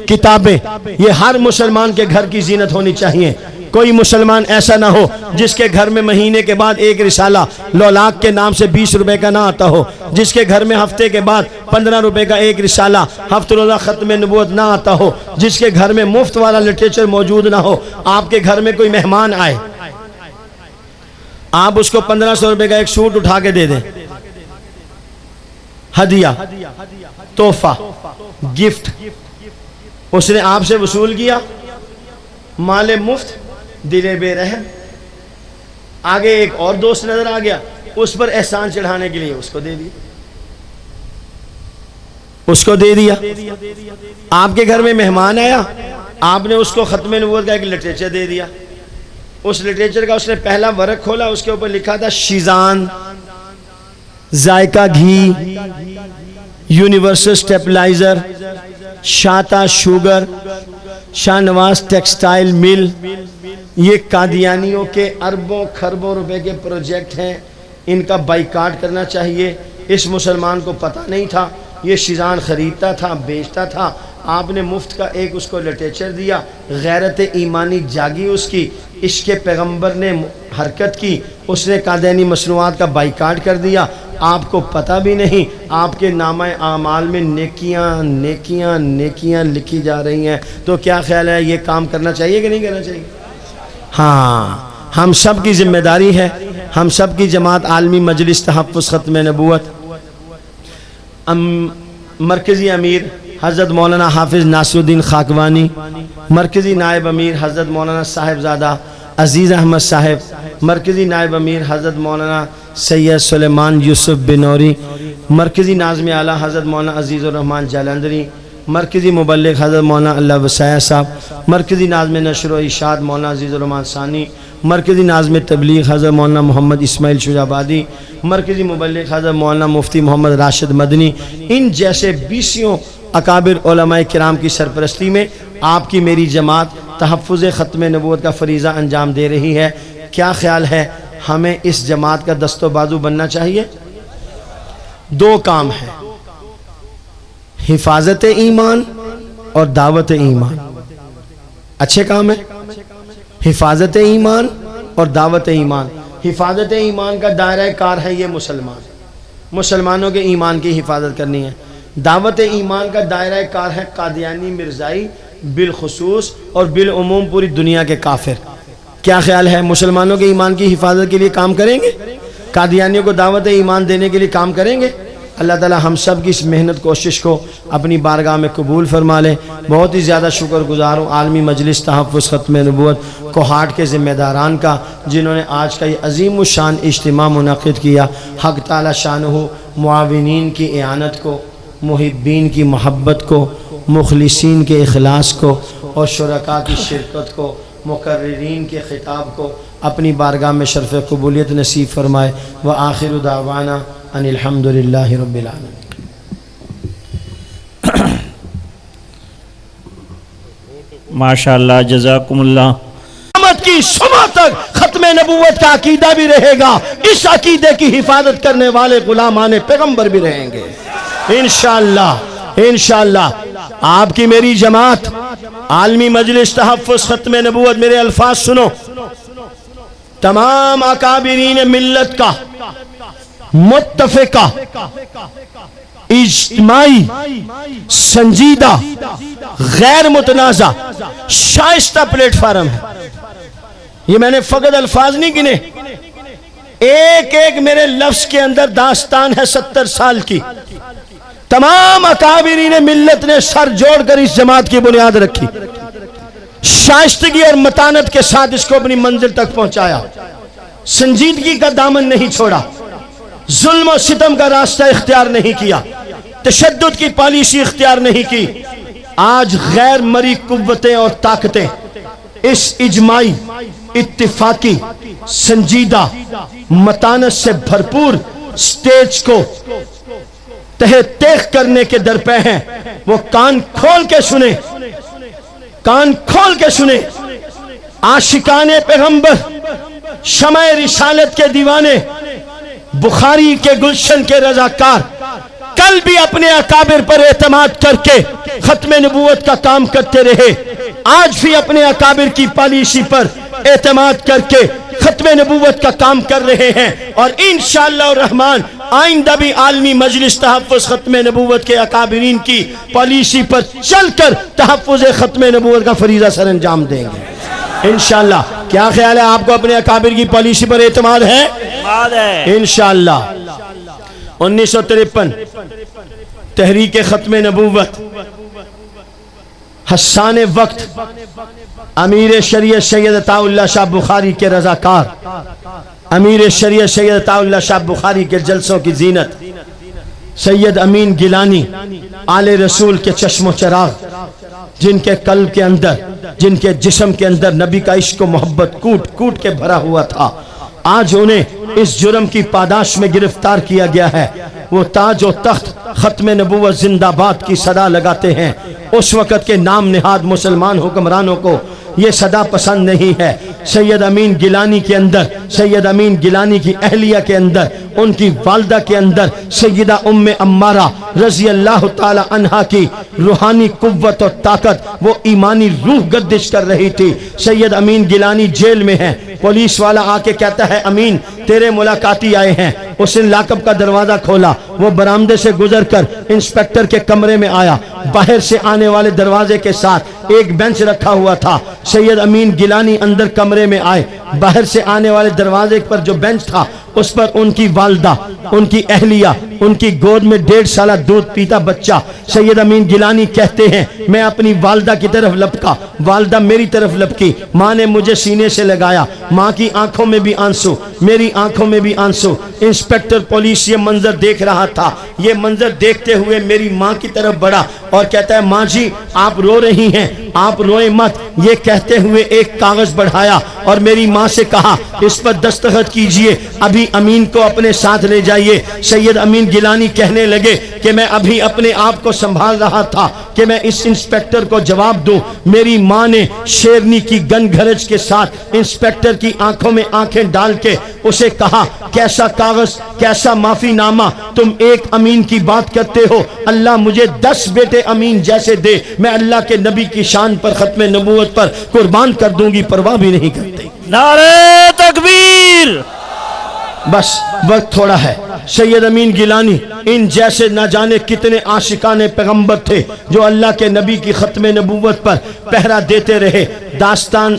کتابیں، یہ ہر مسلمان کے گھر کی زینت ہونی چاہیے۔ کوئی مسلمان ایسا نہ ہو جس کے گھر میں مہینے کے بعد ایک رسالہ لولاک کے نام سے 20 روپے کا نہ آتا ہو، جس کے گھر میں ہفتے کے بعد 15 روپے کا ایک رسالہ ہفتہ روزہ ختم نبوت نہ آتا ہو، جس کے گھر میں مفت والا لٹریچر موجود نہ ہو۔ آپ کے گھر میں کوئی مہمان آئے، آپ اس کو 1500 روپے کا ایک سوٹ اٹھا کے دے دیں، ہدیہ، تحفہ، گفٹ، اس نے آپ سے وصول کیا، مال مفت، دل بے رحم۔ آگے ایک اور دوست نظر آ گیا، اس پر احسان چڑھانے کے لیے اس کو دے دیا، اس کو دے دیا۔ آپ کے گھر میں مہمان آیا، آپ نے اس کو ختم نبوت کا ایک لٹریچر دے دیا۔ اس لٹریچر کا اس نے پہلا ورق کھولا، اس کے اوپر لکھا تھا شیزان، ذائقہ گھی، universal سٹیپلائزر، شاتا sugar, Shah Nawaz textile mill, یہ قادیانیوں کے اربوں خربوں روپے کے پروجیکٹ ہیں، ان کا بائیکاٹ کرنا چاہیے۔ اس مسلمان کو پتہ نہیں تھا، یہ شیزان خریدتا تھا، بیچتا تھا، آپ نے مفت کا ایک اس کو لٹریچر دیا، غیرت ایمانی جاگی اس کی، عشق پیغمبر نے حرکت کی، اس نے قادیانی مصنوعات کا بائیکاٹ کر دیا، آپ کو پتہ بھی نہیں، آپ کے نامہ اعمال میں نیکیاں نیکیاں نیکیاں لکھی جا رہی ہیں۔ تو کیا خیال ہے، یہ کام کرنا چاہیے کہ نہیں کرنا چاہیے؟ ہاں، ہم سب کی ذمہ داری ہے، ہم سب کی جماعت عالمی مجلس تحفظ ختم نبوت، مرکزی امیر حضرت مولانا حافظ ناصر الدین خاکوانی، مرکزی نائب امیر حضرت مولانا صاحبزادہ عزیز احمد صاحب، مرکزی نائب امیر حضرت مولانا سید سلیمان یوسف بنوری، مرکزی ناظم اعلیٰ حضرت مولانا عزیز الرحمن جالندری، مرکزی مبلغ حضرت مولانا اللہ وسیع صاحب، مرکزی ناظم نشر و ارشاد مولانا عزیز الرحمن ثانی، مرکزی ناظم تبلیغ حضرت مولانا محمد اسماعیل شجاع آبادی، مرکزی مبلغ حضرت مولانا مفتی محمد راشد مدنی، ان جیسے 20 اکابر علماء کرام کی سرپرستی میں آپ کی میری جماعت تحفظ ختم نبوت کا فریضہ انجام دے رہی ہے۔ کیا خیال ہے، ہمیں اس جماعت کا دست و بازو بننا چاہیے؟ 2 کام ہیں، حفاظت ایمان اور دعوت ایمان۔ اچھے کام ہے، حفاظت ایمان اور دعوت ایمان۔ حفاظت ایمان کا دائرہ کار ہے یہ مسلمانوں کے ایمان کی حفاظت کرنی ہے۔ دعوت ایمان کا دائرہ کار ہے قادیانی مرزائی بالخصوص اور بالعموم پوری دنیا کے کافر۔ کیا خیال ہے، مسلمانوں کے ایمان کی حفاظت کے لیے کام کریں گے؟ قادیانیوں کو دعوت ایمان دینے کے لیے کام کریں گے؟ اللہ تعالی ہم سب کی اس محنت کوشش کو اپنی بارگاہ میں قبول فرما لے۔ بہت ہی زیادہ شکر گزار ہوں عالمی مجلس تحفظ ختم نبوت کوہاٹ کے ذمہ داران کا، جنہوں نے آج کا یہ عظیم الشان اجتماع منعقد کیا۔ حق تعالی شانہ معاونین کی اعانت کو، محبین کی محبت کو، مخلصین کے اخلاص کو اور شرکاء کی شرکت کو، مقررین کے خطاب کو اپنی بارگاہ میں شرف قبولیت نصیب فرمائے۔ وآخر دعوانا ان الحمدللہ رب العالمین۔ ماشاءاللہ، جزاکم اللہ۔ قیامت کی صبح تک ختم نبوت کا عقیدہ بھی رہے گا، اس عقیدے کی حفاظت کرنے والے غلامان پیغمبر بھی رہیں گے انشاءاللہ۔ انشاءاللہ آپ کی میری جماعت عالمی مجلس تحفظ ختم نبوت، میرے الفاظ سنو، تمام اکابرین ملت کا متفقہ، اجتماعی، سنجیدہ، غیر متنازع، شائستہ پلیٹ فارم ہے۔ یہ میں نے فقط الفاظ نہیں گنے، ایک ایک میرے لفظ کے اندر داستان ہے 70 سال کی۔ تمام اکابرین ملت نے سر جوڑ کر اس جماعت کی بنیاد رکھی، شائستگی اور متانت کے ساتھ اس کو اپنی منزل تک پہنچایا، سنجیدگی کا دامن نہیں چھوڑا، ظلم و ستم کا راستہ اختیار نہیں کیا، تشدد کی پالیسی اختیار نہیں کی۔ آج غیر مری قوتیں اور طاقتیں اس اجماعی، اتفاقی، سنجیدہ، متانت سے بھرپور سٹیج کو تہہ تیخ کرنے کے درپے ہیں۔ وہ کان کھول کے سنیں، کان کھول کے سنیں۔ عاشقان پیغمبر، شمع رسالت کے دیوانے، بخاری کے گلشن کے رضاکار، کل بھی اپنے اکابر پر اعتماد کر کے ختم نبوت کا کام کرتے رہے، آج بھی اپنے اکابر کی پالیسی پر اعتماد کر کے ختم نبوت کا کام کر رہے ہیں، اور انشاءاللہ الرحمن آئندہ بھی عالمی مجلس تحفظ ختم نبوت کے اکابرین کی پالیسی پر چل کر تحفظ ختم نبوت کا فریضہ سر انجام دیں گے انشاءاللہ۔ کیا خیال ہے، آپ کو اپنے اکابر کی پالیسی پر اعتماد ہے؟ انشاءاللہ۔ 1953 تحریک ختم نبوت، حسان وقت، امیر شریعت سید عطا اللہ شاہ بخاری کے رضاکار، امیر شریعت سید عطا اللہ شاہ بخاری کے جلسوں کی زینت، سید امین گیلانی آل رسول کے چشم و چراغ، جن کے قلب کے اندر، جن کے جسم کے اندر نبی کا عشق و محبت کوٹ کوٹ کے بھرا ہوا تھا، آج انہیں اس جرم کی پاداش میں گرفتار کیا گیا ہے۔ وہ تاج و تخت ختم نبوت زندہ باد کی صدا لگاتے ہیں، اس وقت کے نام نہاد مسلمان حکمرانوں کو یہ صدا پسند نہیں ہے۔ سید امین گیلانی کے اندر، سید امین گیلانی کی اہلیہ کے اندر، ان کی والدہ کے اندر سیدہ ام عمارہ رضی اللہ تعالی عنہا کی روحانی قوت اور طاقت، وہ ایمانی روح گردش کر رہی تھی۔ سید امین گیلانی جیل میں ہیں، پولیس والا آ کے کہتا ہے امین تیرے ملاقاتی آئے ہیں۔ اس نے لاکب کا دروازہ کھولا، وہ برآمدے سے گزر کر انسپیکٹر کے کمرے میں آیا، باہر سے آنے والے دروازے کے ساتھ ایک بینچ رکھا ہوا تھا۔ سید امین گیلانی اندر کمرے میں آئے، باہر سے آنے والے دروازے پر جو بینچ تھا اس پر ان کی والدہ، ان کی اہلیہ، ان کی گود میں 1.5 سالہ دودھ پیتا بچہ۔ سید امین گیلانی کہتے ہیں میں اپنی والدہ کی طرف لپکا، والدہ میری طرف لپکی، ماں نے مجھے سینے سے لگایا، ماں کی آنکھوں میں بھی آنسو، میری آنکھوں میں بھی آنسو۔ انسپیکٹر پولیس یہ منظر دیکھ رہا تھا، یہ منظر دیکھتے ہوئے میری ماں کی طرف بڑھا اور کہتا ہے ماں جی آپ رو رہی ہیں، آپ روئیں مت۔ یہ کہتے ہوئے ایک کاغذ بڑھایا اور میری ماں سے کہا اس پر دستخط کیجئے، ابھی امین کو اپنے ساتھ لے جائیے۔ سید امین گیلانی کہنے لگے کہ میں ابھی اپنے آپ کو سنبھال رہا تھا کہ میں اس انسپیکٹر کو جواب دوں۔ میری ماں نے شیرنی کی گن گھرج کے ساتھ انسپیکٹر کی آنکھوں میں آنکھیں ڈال کے اسے کہا کیسا کاغذ، کیسا معافی نامہ، تم ایک امین کی بات کرتے ہو، اللہ مجھے 10 بیٹے امین جیسے دے، میں اللہ کے نبی کی شان پر، ختم نبوت پر قربان کر دوں گی، پرواہ بھی نہیں کرتے۔ نعرہ تکبیر۔ بس وقت تھوڑا ہے۔ سید امین گیلانی ان جیسے نہ جانے کتنے عاشقان پیغمبر تھے جو اللہ کے نبی کی ختم نبوت پر پہرا دیتے رہے۔ داستان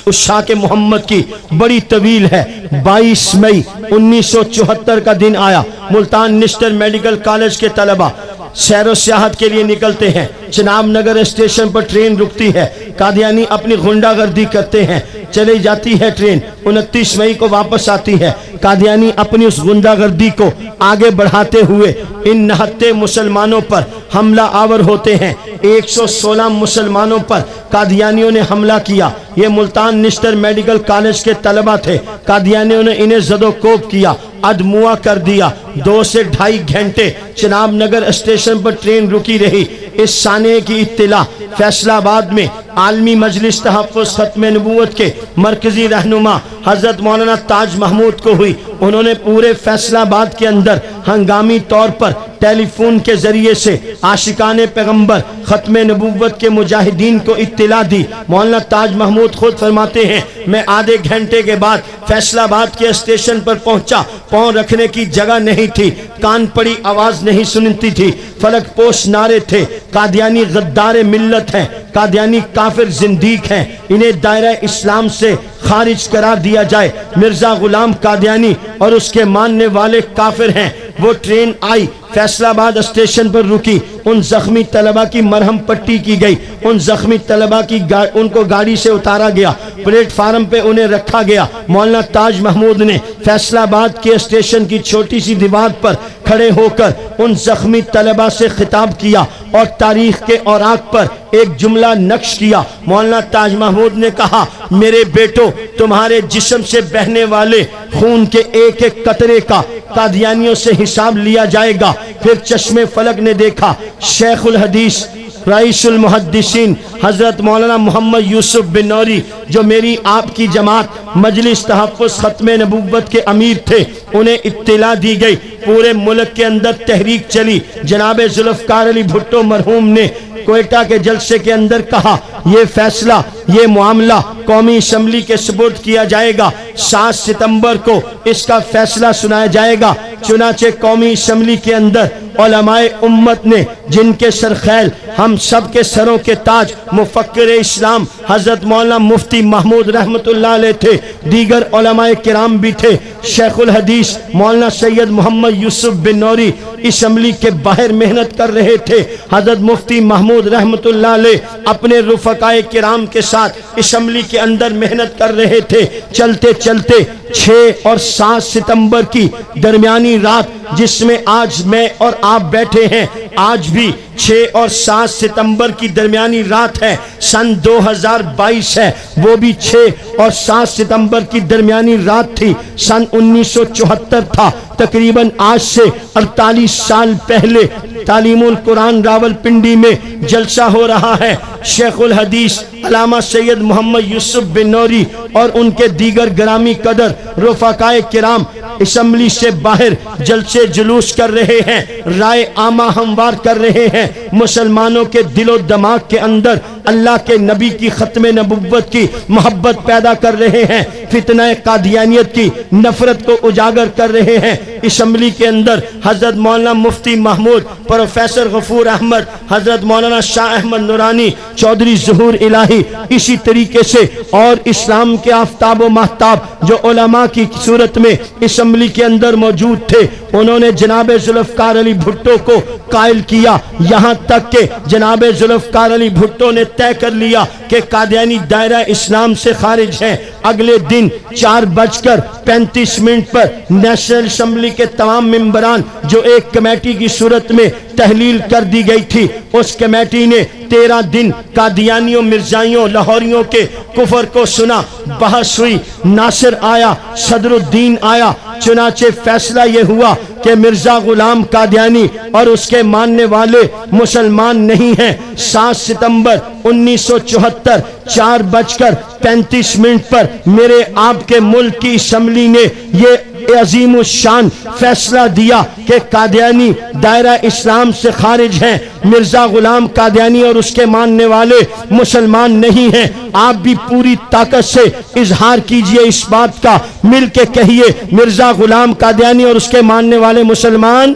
عشاق محمد کی بڑی طویل ہے۔ 22 مئی 1974 کا دن آیا، ملتان نشتر میڈیکل کالج کے طلبہ سیر و سیاحت کے لیے نکلتے ہیں۔ چناب نگر اسٹیشن پر ٹرین رکتی ہے، قادیانی اپنی غنڈہ گردی کرتے ہیں، چلی جاتی ہے ٹرین، 29 مئی کو واپس آتی ہے۔ قادیانی اپنی اس غنڈہ گردی کو آگے بڑھاتے ہوئے ان نہتے مسلمانوں پر حملہ آور ہوتے ہیں۔ 116 مسلمانوں پر قادیانیوں نے حملہ کیا۔ یہ ملتان نشتر میڈیکل کالج کے طلبہ تھے۔ قادیانیوں نے انہیں زد و کوب کیا، ادموا کر دیا۔ 2 سے 2.5 گھنٹے چناب نگر اسٹیشن پر ٹرین رکی رہی۔ اس سانحے کی اطلاع فیصل آباد میں عالمی مجلس تحفظ ختم نبوت کے مرکزی رہنما حضرت مولانا تاج محمود کو ہوئی۔ انہوں نے پورے فیصل آباد کے اندر ہنگامی طور پر ٹیلی فون کے ذریعے سے عاشقان پیغمبر ختم نبوت کے مجاہدین کو اطلاع دی۔ مولانا تاج محمود خود فرماتے ہیں میں آدھے گھنٹے کے بعد فیصل آباد کے اسٹیشن پر پہنچا، پاؤں رکھنے کی جگہ نہیں تھی، کان پڑی آواز نہیں سنتی تھی، فلک پوش نعرے تھے، قادیانی غدار ملت ہیں، قادیانی کافر زندیق ہیں، انہیں دائرہ اسلام سے خارج قرار دیا جائے، مرزا غلام قادیانی اور اس کے ماننے والے کافر ہیں۔ وہ ٹرین آئی، فیصل آباد اسٹیشن پر رکی، ان زخمی طلبہ کی مرہم پٹی کی گئی، ان زخمی طلبہ کی ان کو گاڑی سے اتارا گیا، پلیٹ فارم پہ انہیں رکھا گیا۔ مولانا تاج محمود نے فیصل آباد کے اسٹیشن کی چھوٹی سی دیوار پر کھڑے ہو کر ان زخمی طلبہ سے خطاب کیا اور تاریخ کے اوراق پر ایک جملہ نقش کیا۔ مولانا تاج محمود نے کہا میرے بیٹو تمہارے جسم سے بہنے والے خون کے ایک ایک قطرے کا قادیانیوں سے حساب لیا جائے گا۔ پھر چشم فلک نے دیکھا شیخ الحدیث رئیس المحدثین حضرت مولانا محمد یوسف بن نوری جو میری آپ کی جماعت مجلس تحفظ ختم نبوت کے امیر تھے، انہیں اطلاع دی گئی۔ پورے ملک کے اندر تحریک چلی۔ جناب ذوالفقار علی بھٹو مرحوم نے کوئٹہ کے جلسے کے اندر کہا یہ فیصلہ، یہ معاملہ قومی اسمبلی کے سپرد کیا جائے گا، 7 ستمبر کو اس کا فیصلہ سنایا جائے گا۔ چنانچہ قومی اسمبلی کے اندر علماء امت نے جن کے سرخیل ہم سب کے سروں کے تاج مفکر اسلام حضرت مولانا مفتی محمود رحمت اللہ علیہ تھے، دیگر علماء کرام بھی تھے، شیخ الحدیث مولانا سید محمد یوسف بن نوری اسمبلی کے باہر محنت کر رہے تھے، حضرت مفتی محمود رحمت اللہ علیہ اپنے رفقائے کرام کے ساتھ اسمبلی کے اندر محنت کر رہے تھے۔ چلتے چلتے 6 اور 7 ستمبر کی درمیانی رات جس میں آج میں اور آپ بیٹھے ہیں، آج بھی 6 اور 7 ستمبر کی درمیانی رات ہے، سن 2022 ہے، وہ بھی 6 اور 7 ستمبر کی درمیانی رات تھی، سن 1974 تھا، تقریباً آج سے 48 سال پہلے تعلیم القرآن راولپنڈی میں جلسہ ہو رہا ہے۔ شیخ الحدیث علامہ سید محمد یوسف بن نوری اور ان کے دیگر گرامی قدر رفقائے کرام اسمبلی سے باہر جلسے جلوس کر رہے ہیں، رائے عامہ ہموار کر رہے ہیں، مسلمانوں کے دل و دماغ کے اندر اللہ کے نبی کی ختم نبوت کی محبت پیدا کر رہے ہیں، فتنہ قادیانیت کی نفرت کو اجاگر کر رہے ہیں۔ اسمبلی کے اندر حضرت مولانا مفتی محمود، پروفیسر غفور احمد، حضرت مولانا شاہ احمد نورانی، چودھری ظہور الہی، اسی طریقے سے اور اسلام کے آفتاب و مہتاب جو علماء کی صورت میں اسمبلی کے اندر موجود تھے، انہوں نے جناب ذوالفقار علی بھٹو کو قائل کیا، یہاں تک کہ جناب ذوالفقار علی بھٹو نے طے کر لیا کہ قادیانی دائرہ اسلام سے خارج ہیں۔ اگلے دن 4:35 پر نیشنل اسمبلی کے تمام ممبران جو ایک کمیٹی کی صورت میں تحلیل کر دی گئی تھی، اس کمیٹی نے 13 دن قادیانیوں، مرزائیوں، لاہوریوں کے کفر کو سنا، بحث ہوئی، ناصر آیا، صدر الدین آیا، چنانچہ فیصلہ یہ ہوا کہ مرزا غلام قادیانی اور اس کے ماننے والے مسلمان نہیں ہیں۔ 7 ستمبر 1974 4:35 پر میرے آپ کے ملک کی اسمبلی نے یہ عظیم الشان فیصلہ دیا کہ قادیانی دائرہ اسلام سے خارج ہیں، مرزا غلام قادیانی اور اس کے ماننے والے مسلمان نہیں ہیں۔ آپ بھی پوری طاقت سے اظہار کیجئے اس بات کا، مل کے کہیے مرزا غلام قادیانی اور اس کے ماننے والے مسلمان،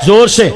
زور سے،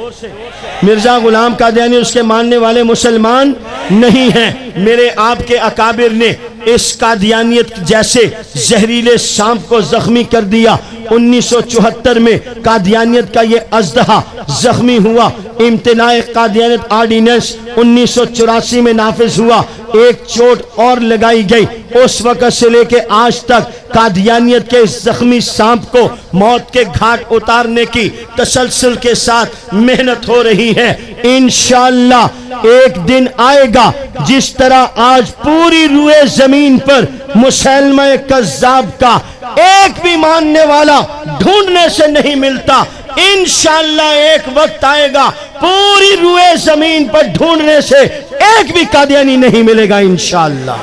مرزا غلام قادیانی اور اس کے ماننے والے مسلمان نہیں ہیں۔ میرے آپ کے اکابر نے اس قادیانیت جیسے زہریلے سانپ کو زخمی کر دیا۔ 1974 میں قادیانیت کا یہ اژدہا زخمی ہوا، امتناع قادیانیت آرڈیننس 1984 میں نافذ ہوا، ایک چوٹ اور لگائی گئی، اس وقت سے لے کے آج تک قادیانیت کے اس زخمی سانپ کو موت کے گھاٹ اتارنے کی تسلسل کے ساتھ محنت ہو رہی ہے۔ انشاءاللہ ایک دن آئے گا جس طرح آج پوری روئے زمین پر مسلمہ کذاب کا ایک بھی ماننے والا ڈھونڈنے سے نہیں ملتا، انشاءاللہ ایک وقت آئے گا پوری روئے زمین پر ڈھونڈنے سے ایک بھی قادیانی نہیں ملے گا انشاءاللہ۔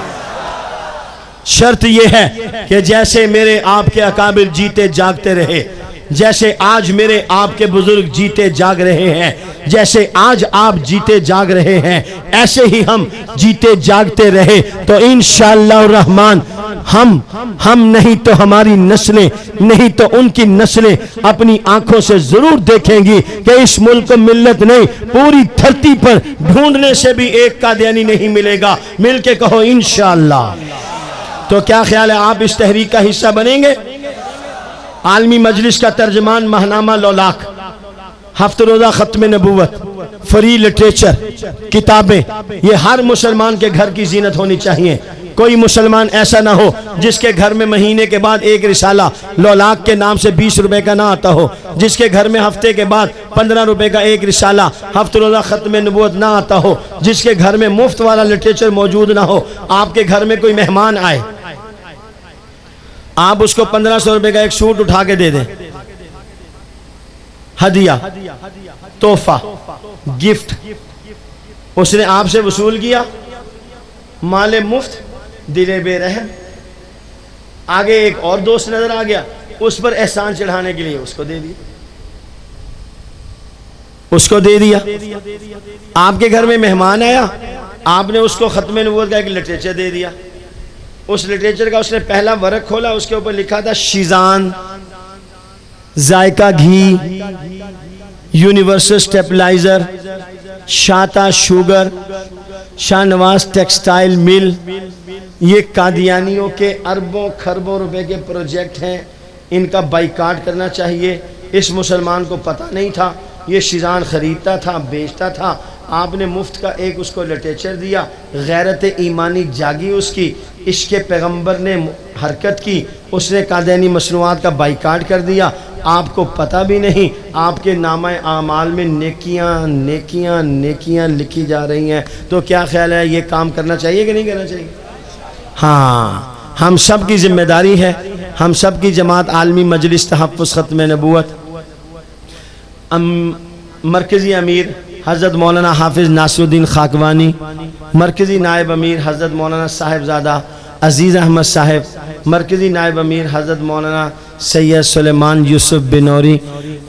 شرط یہ ہے کہ جیسے میرے آپ کے اکابر جیتے جاگتے رہے، جیسے آج میرے آپ کے بزرگ جیتے جاگ رہے ہیں، جیسے آج آپ جیتے جاگ رہے ہیں، ایسے ہی ہم جیتے جاگتے رہے تو انشاءاللہ الرحمن ہم نہیں تو ہماری نسلیں، نہیں تو ان کی نسلیں اپنی آنکھوں سے ضرور دیکھیں گی کہ اس ملک ملت نہیں، پوری دھرتی پر ڈھونڈنے سے بھی ایک قادیانی نہیں ملے گا۔ مل کے کہو انشاءاللہ۔ تو کیا خیال ہے آپ اس تحریک کا حصہ بنیں گے؟ عالمی مجلس کا ترجمان ماہنامہ لولاک، ہفت روزہ ختم نبوت، فری لٹریچر، کتابیں، یہ ہر مسلمان کے گھر کی زینت ہونی چاہیے۔ کوئی مسلمان ایسا نہ ہو جس کے گھر میں مہینے کے بعد ایک رسالہ لولاک کے نام سے 20 روپے کا نہ آتا ہو، جس کے گھر میں ہفتے کے بعد 15 روپے کا ایک رسالہ ہفت روزہ ختم نبوت نہ آتا ہو، جس کے گھر میں مفت والا لٹریچر موجود نہ ہو۔ آپ کے گھر میں کوئی مہمان آئے، آپ اس کو 1500 روپے کا ایک سوٹ اٹھا کے دے دیں، ہدیہ، تحفہ، گفٹ، اس نے آپ سے وصول کیا، مال مفت، دل بے رحم۔ آگے ایک اور دوست نظر آ گیا، اس پر احسان چڑھانے کے لیے اس کو دے دیا، اس کو دے دیا۔ آپ کے گھر میں مہمان آیا، آپ نے اس کو ختم نبوت کا ایک لٹریچر دے دیا۔ اس لٹریچر کا اس نے پہلا ورق کھولا، اس کے اوپر لکھا تھا شیزان، ذائقہ گھی، universal سٹیپلائزر، شاتا sugar, Shah Nawaz textile mill. یہ قادیانیوں کے اربوں خربوں روپے کے پروجیکٹ ہیں، ان کا بائیکاٹ کرنا چاہیے۔ اس مسلمان کو پتہ نہیں تھا، یہ شیزان خریدتا تھا، بیچتا تھا۔ آپ نے مفت کا ایک اس کو لٹریچر دیا، غیرت ایمانی جاگی اس کی، عشق پیغمبر نے حرکت کی، اس نے قادیانی مصنوعات کا بائیکاٹ کر دیا، آپ کو پتہ بھی نہیں، آپ کے نامہ اعمال میں نیکیاں نیکیاں نیکیاں لکھی جا رہی ہیں، تو کیا خیال ہے یہ کام کرنا چاہیے کہ نہیں کرنا چاہیے؟ ہاں، ہم سب کی ذمہ داری ہے، ہم سب کی جماعت عالمی مجلس تحفظ ختم نبوت، مرکزی امیر حضرت مولانا حافظ ناصر الدین خاکوانی، مرکزی نائب امیر حضرت مولانا صاحبزادہ عزیز احمد صاحب، مرکزی نائب امیر حضرت مولانا سید سلیمان یوسف بنوری،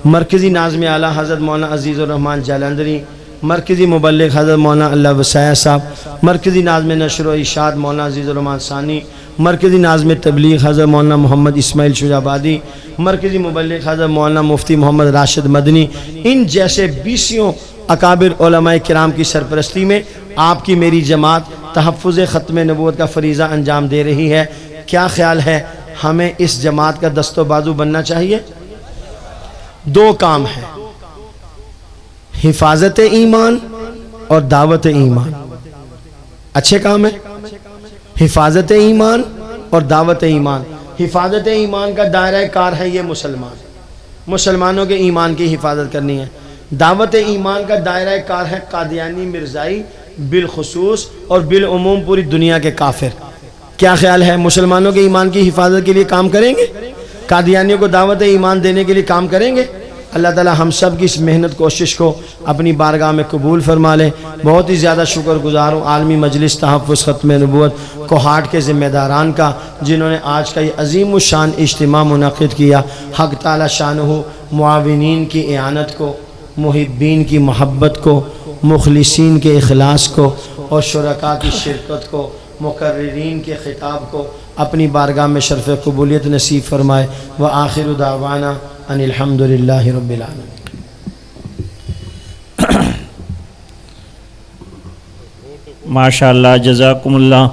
مرکزی ناظم اعلیٰ حضرت مولانا عزیز الرحمن جالندری، مرکزی مبلغ حضرت مولانا اللہ وسیع صاحب، مرکزی ناظم نشر و ارشاد مولانا عزیز الرحمن ثانی، مرکزی ناظم تبلیغ حضرت مولانا محمد اسماعیل شجابادی، مرکزی مبلغ حضرت مولانا مفتی محمد راشد مدنی، ان جیسے 20 اکابر علماء کرام کی سرپرستی میں آپ کی میری جماعت تحفظ ختم نبوت کا فریضہ انجام دے رہی ہے۔ کیا خیال ہے ہمیں اس جماعت کا دست و بازو بننا چاہیے؟ 2 کام ہیں، حفاظت ایمان اور دعوت ایمان، اچھے کام ہے، حفاظت ایمان اور دعوت ایمان۔ حفاظت ایمان کا دائرہ کار ہے یہ مسلمانوں کے ایمان کی حفاظت کرنی ہے۔ دعوت ایمان کا دائرہ کار ہے قادیانی مرزائی بالخصوص اور بالعموم پوری دنیا کے کافر۔ کیا خیال ہے مسلمانوں کے ایمان کی حفاظت کے لیے کام کریں گے؟ قادیانیوں کو دعوت ایمان دینے کے لیے کام کریں گے؟ اللہ تعالی ہم سب کی اس محنت کوشش کو اپنی بارگاہ میں قبول فرما لے۔ بہت ہی زیادہ شکر گزار ہوں عالمی مجلس تحفظ ختم نبوت کوہاٹ کے ذمہ داران کا، جنہوں نے آج کا یہ عظیم الشان اجتماع منعقد کیا۔ حق تعالی شانہ معاونین کی اعانت کو، محبین کی محبت کو، مخلصین کے اخلاص کو اور شرکاء کی شرکت کو، مقررین کے خطاب کو اپنی بارگاہ میں شرف قبولیت نصیب فرمائے۔ وآخر دعوانا ان الحمدللہ رب العالمین۔ ماشاءاللہ، جزاکم اللہ۔